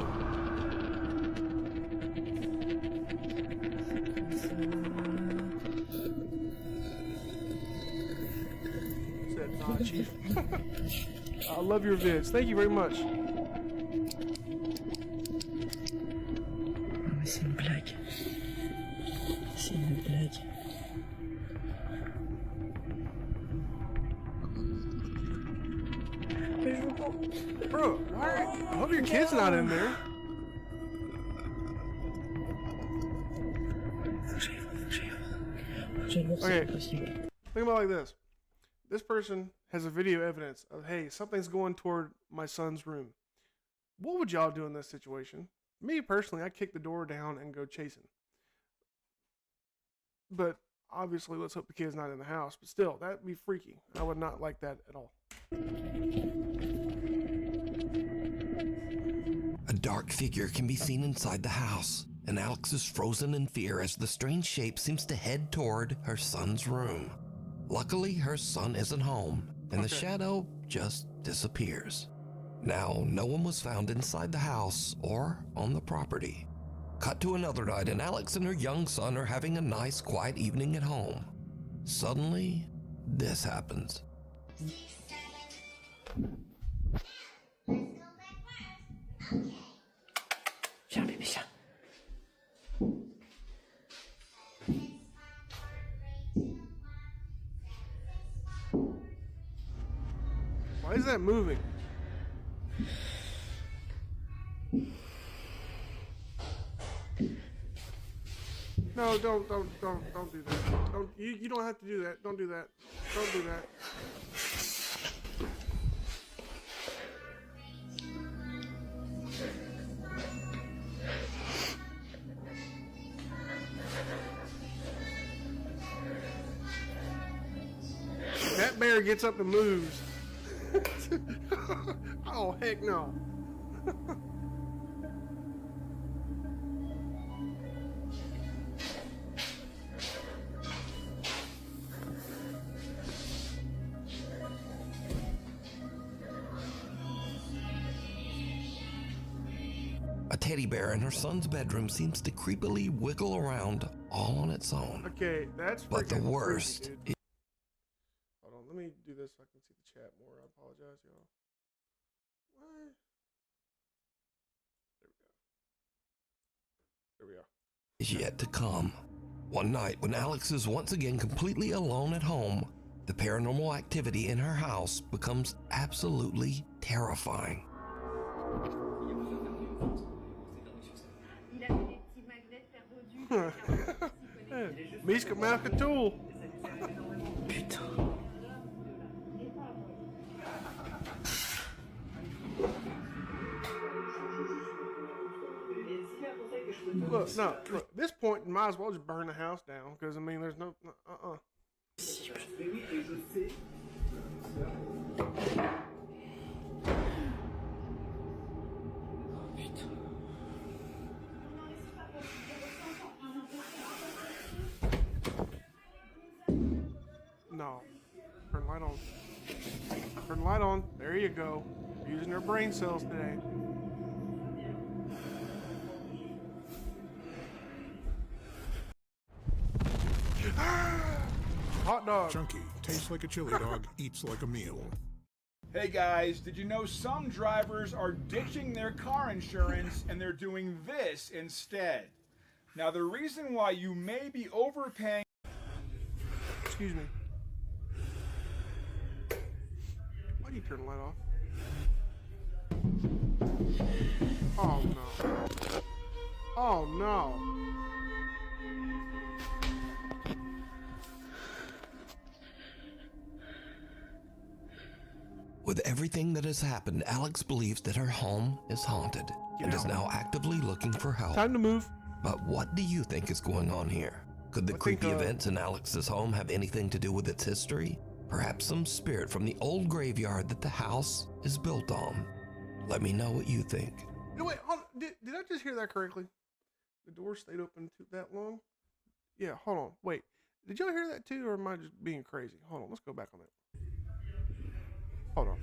Said nah, Chief. I love your vids. Thank you very much. C'est une blague. C'est une blague. Bro, I hope your kid's not in there. Okay, think about it like this. This person has a video evidence of, hey, something's going toward my son's room. What would y'all do in this situation? Me, personally, I'd kick the door down and go chasing. But obviously, let's hope the kid's not in the house. But still, that'd be freaky. I would not like that at all. A dark figure can be seen inside the house, and Alex is frozen in fear as the strange shape seems to head toward her son's room. Luckily, her son isn't home, and the shadow just disappears. Now, no one was found inside the house or on the property. Cut to another night, and Alex and her young son are having a nice, quiet evening at home. Suddenly, this happens. Viens, bébé, viens. Why is that moving? No, don't do that. Don't you don't have to do that. Don't do that. Don't do that. That bear gets up and moves. Oh, heck no. A teddy bear in her son's bedroom seems to creepily wiggle around all on its own. Okay, that's But the worst is... Hold on, let me do this so I can see the chat more. I apologize, y'all. What? There we go. Is yet to come. One night, when Alex is once again completely alone at home, the paranormal activity in her house becomes absolutely terrifying. Miska Malka Tool. Putain. Look, no, look, at this point, you might as well just burn the house down, because, I mean, there's no, No. Turn the light on. Turn the light on. There you go. Using her brain cells today. Hot dog. Chunky, tastes like a chili dog, eats like a meal. Hey guys, did you know some drivers are ditching their car insurance and they're doing this instead? Now the reason why you may be overpaying... excuse me. Why do you turn the light off? Oh no. Oh no. With everything that has happened, Alex believes that her home is haunted and is now actively looking for help. Time to move. But what do you think is going on here? Could the creepy events in Alex's home have anything to do with its history? Perhaps some spirit from the old graveyard that the house is built on? Let me know what you think. No, wait, hold on. Did I just hear that correctly? The door stayed open that long? Yeah, hold on. Wait. Did y'all hear that too, or am I just being crazy? Hold on, let's go back on that. Hold on.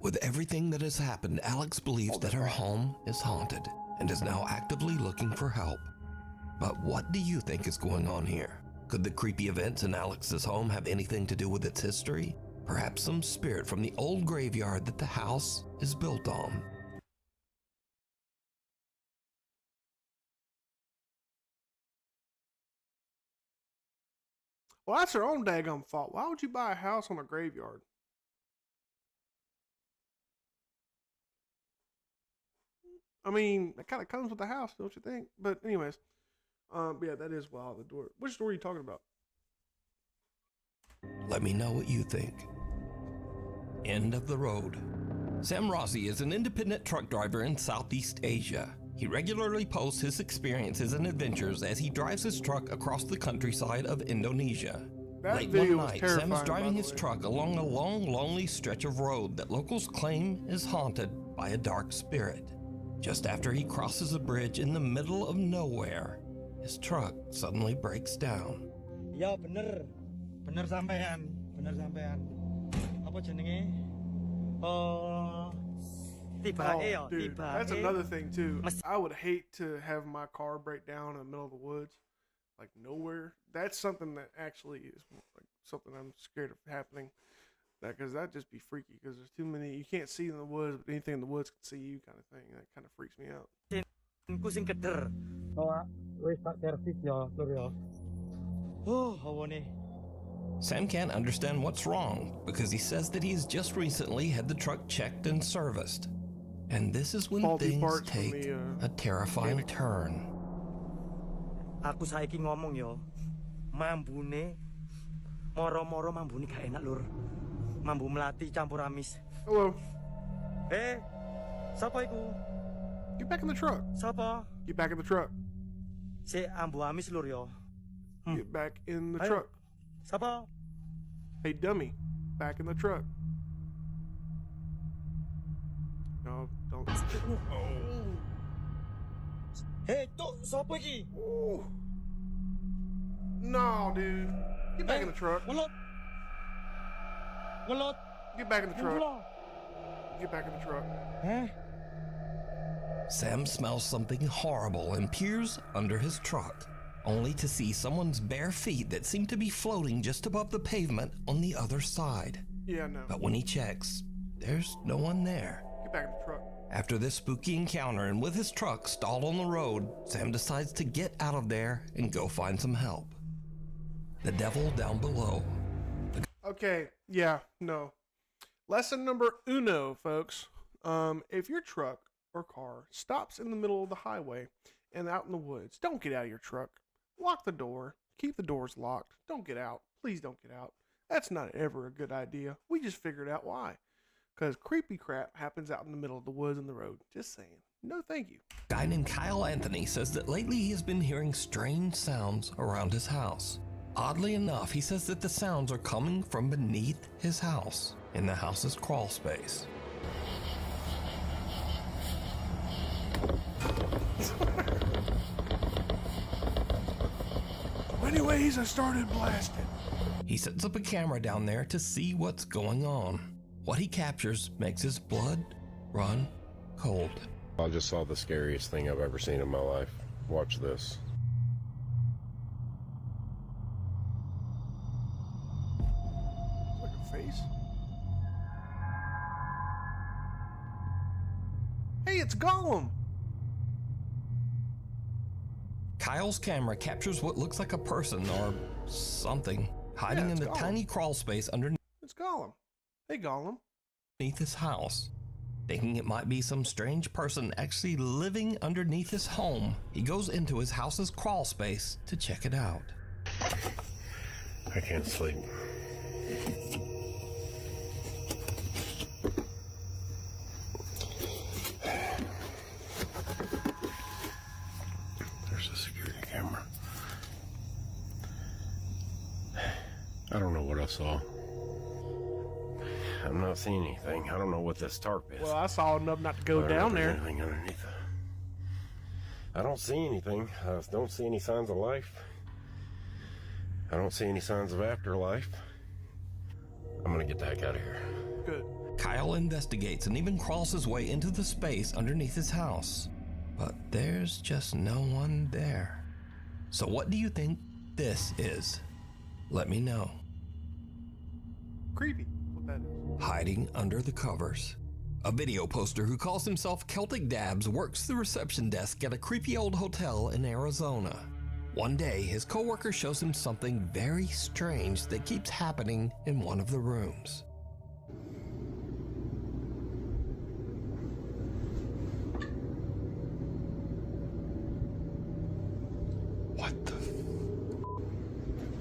With everything that has happened, Alex believes that her home is haunted and is now actively looking for help. But what do you think is going on here? Could the creepy events in Alex's home have anything to do with its history? Perhaps some spirit from the old graveyard that the house is built on? Well, that's her own daggum fault. Why would you buy a house on a graveyard? I mean, that kind of comes with the house, don't you think? But anyways, yeah, that is wild. The door. Which door are you talking about? Let me know what you think. End of the road. Sam Rossi is an independent truck driver in Southeast Asia. He regularly posts his experiences and adventures as he drives his truck across the countryside of Indonesia. Late one night, Sam is driving his truck along a long, lonely stretch of road that locals claim is haunted by a dark spirit. Just after he crosses a bridge in the middle of nowhere, his truck suddenly breaks down. Ya bener sampean, Apa jenenge? Dude, that's another thing too. I would hate to have my car break down in the middle of the woods, like nowhere. That's something that actually is like something I'm scared of happening. Because that'd just be freaky. Because there's too many. You can't see in the woods, but anything in the woods can see you, kind of thing. That kind of freaks me out. Sing keder. Wis tak servis ya, Lur ya. Hawane. Sam can't understand what's wrong because he says that he's just recently had the truck checked and serviced. And this is when things take a terrifying turn. Aku saiki ngomong yo, mambune moro-moro mambune gak enak, Lur. Mambu melati campur amis. Hello. Sapa iku? Get back in the truck. Sapa? Get back in the truck. Si ambu amis, Lur yo. Get back in the truck. Sapa? Hey, dummy. Back in the truck. No, don't. Oh. Hey, sapa iki? No, dude. Get back in the truck. Get back in the truck. Get back in the truck. Sam smells something horrible and peers under his truck, only to see someone's bare feet that seem to be floating just above the pavement on the other side. Yeah, no. But when he checks, there's no one there. Get back in the truck. After this spooky encounter and with his truck stalled on the road, Sam decides to get out of there and go find some help. The devil down below. Okay, yeah, no. Lesson number uno, folks. If your truck or car stops in the middle of the highway and out in the woods, don't get out of your truck. Lock the door. Keep the doors locked. Don't get out. Please don't get out. That's not ever a good idea. We just figured out why. Because creepy crap happens out in the middle of the woods and the road. Just saying. No, thank you. A guy named Kyle Anthony says that lately he has been hearing strange sounds around his house. Oddly enough, he says that the sounds are coming from beneath his house, in the house's crawl space. Anyways, I started blasting. He sets up a camera down there to see what's going on. What he captures makes his blood run cold. I just saw the scariest thing I've ever seen in my life. Watch this. Like a face? Hey, it's Gollum! Kyle's camera captures what looks like a person or something hiding in the tiny crawl space underneath. It's Gollum. Hey, Gollum. Underneath his house. Thinking it might be some strange person actually living underneath his home, he goes into his house's crawl space to check it out. I can't sleep. There's the security camera. I don't know what I saw. I'm not seeing anything. I don't know what this tarp is. Well, I saw enough not to go down there. Anything underneath it. I don't see anything. I don't see any signs of life. I don't see any signs of afterlife. I'm gonna get the heck out of here. Good. Kyle investigates and even crawls his way into the space underneath his house. But there's just no one there. So what do you think this is? Let me know. Creepy. What that is. Hiding under the covers. A video poster who calls himself Celtic Dabs works the reception desk at a creepy old hotel in Arizona. One day, his coworker shows him something very strange that keeps happening in one of the rooms. What the?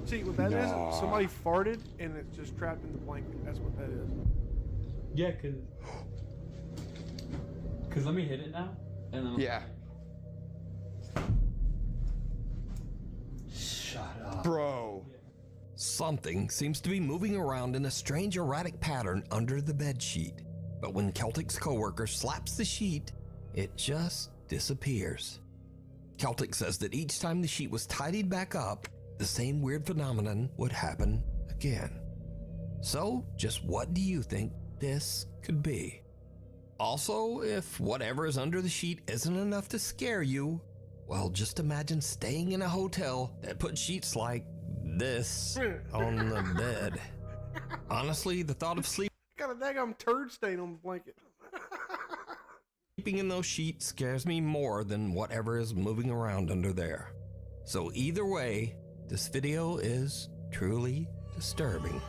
See, what that is? Somebody farted and it's just trapped in the blanket. That's what that is. Yeah, cause let me hit it now, and then yeah. Shut up, bro. Something seems to be moving around in a strange erratic pattern under the bed sheet. But when Celtic's coworker slaps the sheet, it just disappears. Celtic says that each time the sheet was tidied back up, the same weird phenomenon would happen again. So, just what do you think this could be? Also, if whatever is under the sheet isn't enough to scare you, well, just imagine staying in a hotel that put sheets like this on the bed. Honestly, the thought of sleeping Got a daggum turd stain on the blanket. Sleeping in those sheets scares me more than whatever is moving around under there. So either way, this video is truly disturbing.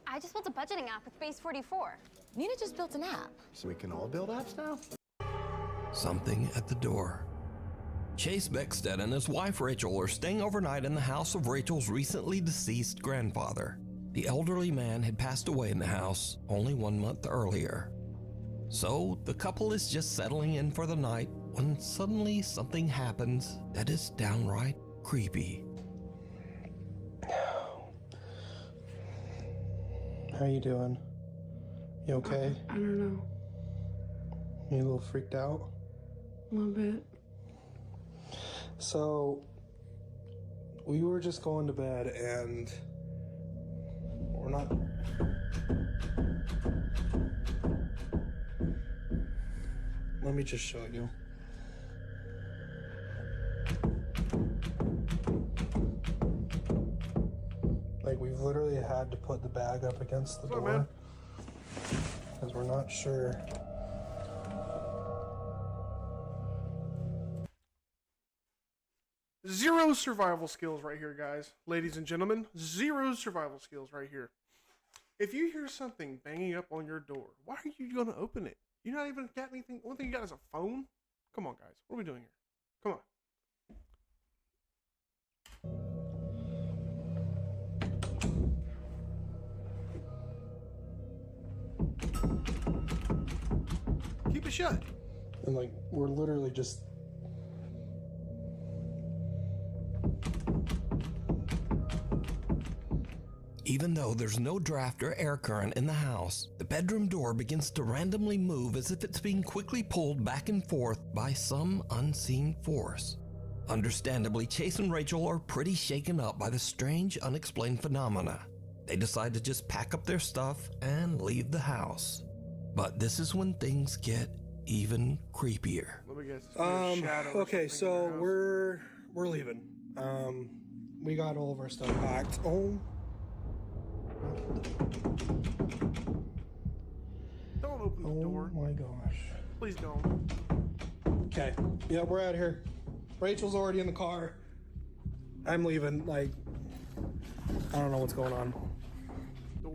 I just built a budgeting app with Base 44. Nina just built an app. So we can all build apps now? Something at the door. Chase Beckstead and his wife Rachel are staying overnight in the house of Rachel's recently deceased grandfather. The elderly man had passed away in the house only 1 month earlier. So the couple is just settling in for the night when suddenly something happens that is downright creepy. How you doing? You okay? I don't know. You a little freaked out? A little bit. So, we were just going to bed and we're not... Let me just show you. Like, we've literally had to put the bag up against the door because we're not sure. Zero survival skills right here, guys. Ladies and gentlemen, zero survival skills right here. If you hear something banging up on your door, why are you going to open it? You not even got anything. One thing you got is a phone? Come on, guys. What are we doing here? Come on. Keep it shut. And like, we're literally just... Even though there's no draft or air current in the house, the bedroom door begins to randomly move as if it's being quickly pulled back and forth by some unseen force. Understandably, Chase and Rachel are pretty shaken up by the strange, unexplained phenomena. They decide to just pack up their stuff and leave the house. But this is when things get even creepier. Let me guess. Okay, so we're leaving. We got all of our stuff packed. Don't open the door. Oh my gosh. Please don't. Okay. Yeah, we're out here. Rachel's already in the car. I'm leaving. Like, I don't know what's going on.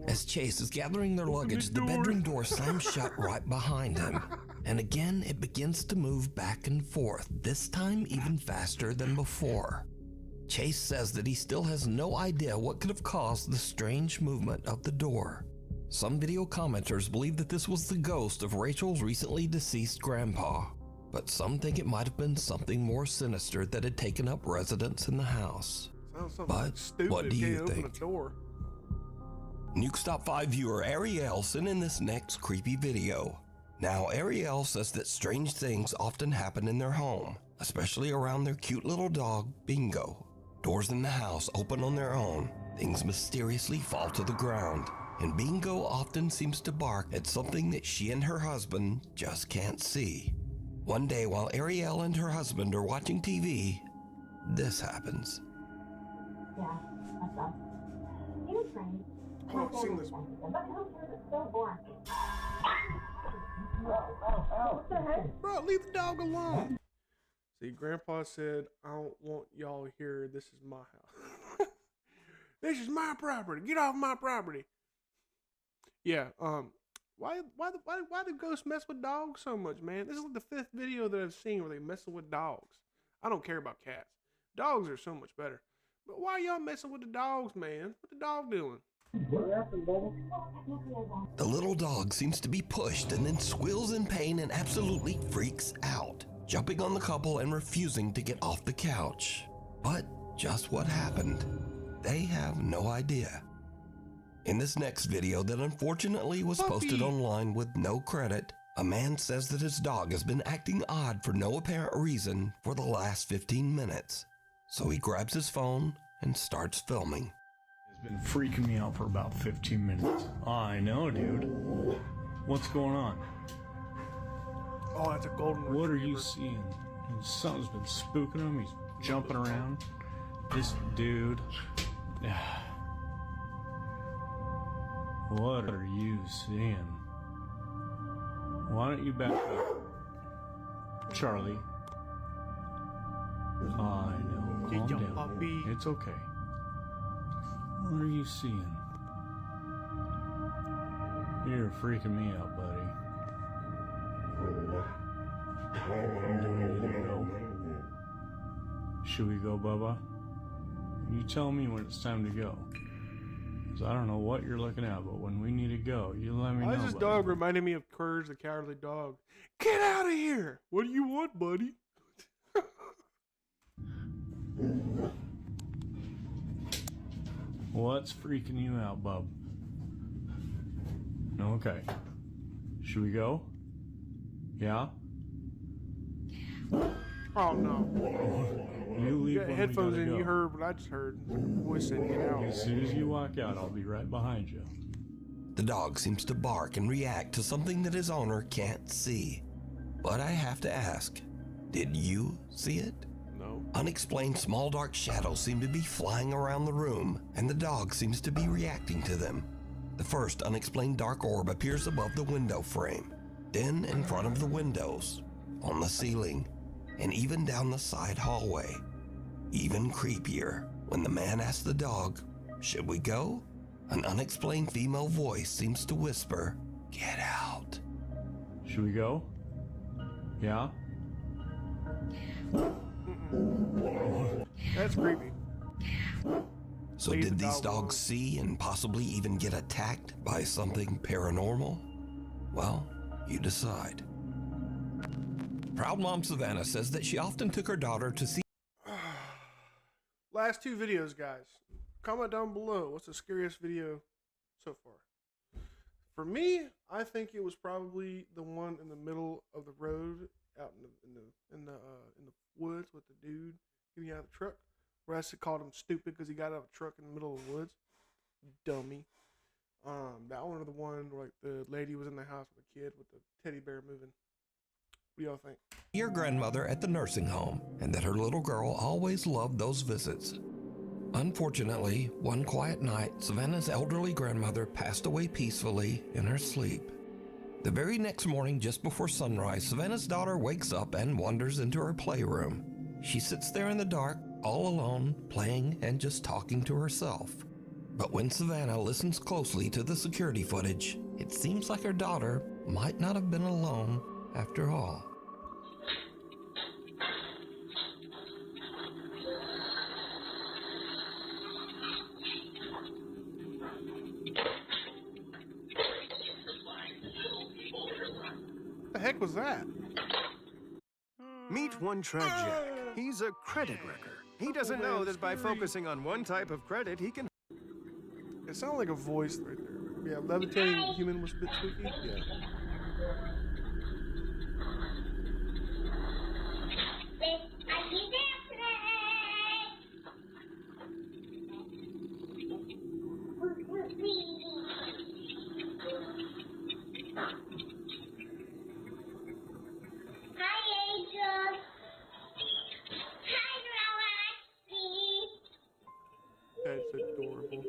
As Chase is gathering their luggage, the bedroom door slams shut right behind him. And again, it begins to move back and forth, this time even faster than before. Chase says that he still has no idea what could have caused the strange movement of the door. Some video commenters believe that this was the ghost of Rachel's recently deceased grandpa, but some think it might have been something more sinister that had taken up residence in the house. But what do you think? Nukes Top 5 viewer Ariel sent in this next creepy video. Now, Ariel says that strange things often happen in their home, especially around their cute little dog, Bingo. Doors in the house open on their own, things mysteriously fall to the ground, and Bingo often seems to bark at something that she and her husband just can't see. One day, while Ariel and her husband are watching TV, this happens. Yeah, that's us. He was friends. Oh, I've seen this one. But who was so boring? What the heck? Bro, leave the dog alone. See, Grandpa said, I don't want y'all here. This is my house. This is my property. Get off my property. Yeah, why do ghosts mess with dogs so much, man? This is like the 5th video that I've seen where they messing with dogs. I don't care about cats. Dogs are so much better. But why y'all messing with the dogs, man? What the dog doing? The little dog seems to be pushed and then squeals in pain and absolutely freaks out, jumping on the couple and refusing to get off the couch. But just what happened? They have no idea. In this next video that unfortunately was posted online with no credit, a man says that his dog has been acting odd for no apparent reason for the last 15 minutes. So he grabs his phone and starts filming. It's been freaking me out for about 15 minutes. I know, dude. What's going on? Oh, that's a golden retriever. What are you seeing? Something's been spooking him. He's jumping around. This dude. What are you seeing? Why don't you back up? Charlie. I know. Calm down. Puppy. It's okay. What are you seeing? You're freaking me out, buddy. Do we need to go? Should we go, Bubba? You tell me when it's time to go. Because I don't know what you're looking at, but when we need to go, you let me know. Why is this dog reminding me of Courage the Cowardly Dog? Get out of here! What do you want, buddy? What's freaking you out, bub? Okay. Should we go? Yeah? Oh no. You leave You got when headphones we in, gotta you go. heard what I just heard. Voice saying get out. As soon as you walk out, I'll be right behind you. The dog seems to bark and react to something that his owner can't see. But I have to ask, did you see it? No. Unexplained small dark shadows seem to be flying around the room, and the dog seems to be reacting to them. The first unexplained dark orb appears above the window frame, then in front of the windows, on the ceiling, and even down the side hallway. Even creepier, when the man asks the dog, "Should we go?" An unexplained female voice seems to whisper, "Get out." Should we go? Yeah? That's creepy. So did these dogs see and possibly even get attacked by something paranormal? Well, you decide. Proud Mom Savannah says that she often took her daughter to see. Last 2 videos, guys. Comment down below. What's the scariest video so far? For me, I think it was probably the one in the middle of the road, out in the woods with the dude getting out of the truck. Where I called him stupid because he got out of a truck in the middle of the woods. Dummy. That one or the one where like the lady was in the house with a kid with the teddy bear moving. What do y'all think? Your grandmother at the nursing home, and that her little girl always loved those visits. Unfortunately, one quiet night, Savannah's elderly grandmother passed away peacefully in her sleep. The very next morning, just before sunrise, Savannah's daughter wakes up and wanders into her playroom. She sits there in the dark, all alone, playing and just talking to herself. But when Savannah listens closely to the security footage, it seems like her daughter might not have been alone after all. What the heck was that? Meet One Track Jack. He's a credit wrecker. He doesn't know that by focusing on one type of credit, he can... It sounded like a voice right there. Yeah, levitating human was a bit spooky. Yeah. That's adorable.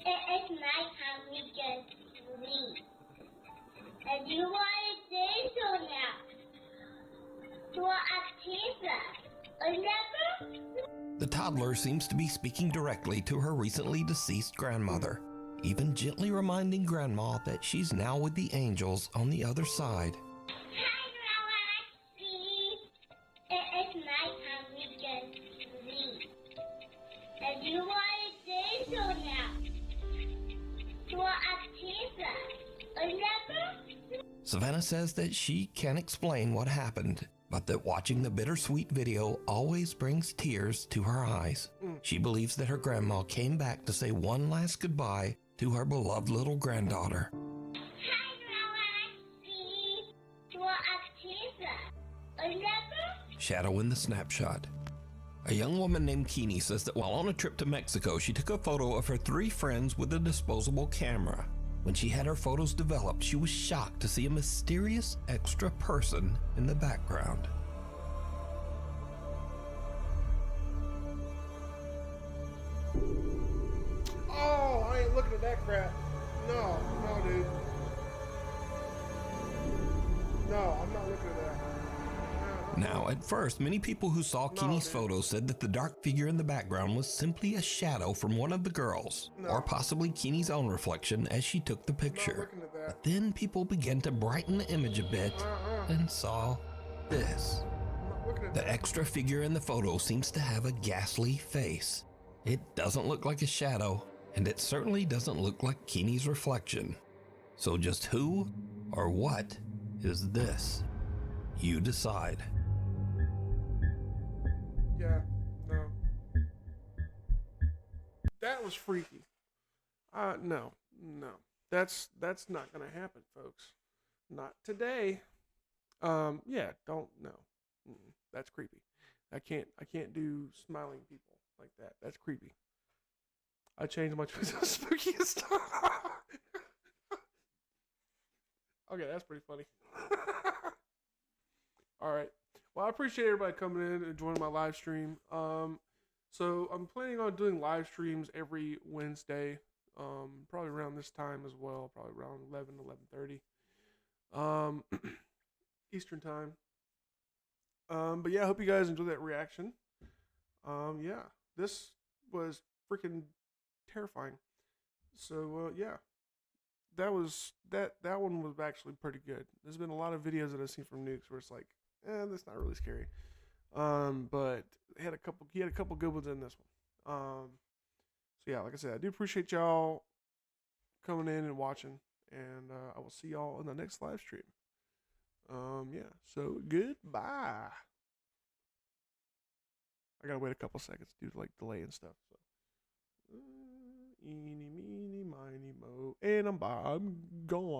It's nighttime, we can sleep. And you want to do so now. To The toddler seems to be speaking directly to her recently deceased grandmother, even gently reminding Grandma that she's now with the angels on the other side. It's nighttime, we can sleep. And you want to do so now. Savannah says that she can't explain what happened, but that watching the bittersweet video always brings tears to her eyes. She believes that her grandma came back to say one last goodbye to her beloved little granddaughter. Shadow in the snapshot. A young woman named Keeney says that while on a trip to Mexico, she took a photo of her 3 friends with a disposable camera. When she had her photos developed, she was shocked to see a mysterious extra person in the background. Oh, I ain't looking at that crap. No, dude. No, I'm not looking at that. Now, at first, many people who saw Keeney's photo said that the dark figure in the background was simply a shadow from one of the girls, or possibly Keeney's own reflection as she took the picture. But then people began to brighten the image a bit and saw this. The extra figure in the photo seems to have a ghastly face. It doesn't look like a shadow, and it certainly doesn't look like Keeney's reflection. So just who or what is this? You decide. Yeah, no. That was freaky. No. That's not gonna happen, folks. Not today. Yeah, don't no. That's creepy. I can't do smiling people like that. That's creepy. I changed my choice of spookiest. Okay, that's pretty funny. All right. Well, I appreciate everybody coming in and joining my live stream. So I'm planning on doing live streams every Wednesday, probably around this time as well, probably around 11, 11:30, Eastern time. But yeah, I hope you guys enjoy that reaction. Yeah, this was freaking terrifying. So yeah, that one was actually pretty good. There's been a lot of videos that I've seen from Nukes where it's like, that's not really scary. But he had a couple good ones in this one. So yeah, like I said, I do appreciate y'all coming in and watching, and I will see y'all in the next live stream. Yeah, so goodbye. I gotta wait a couple seconds due to like delay and stuff. So eeny, meeny, miny, mo, and I'm gone.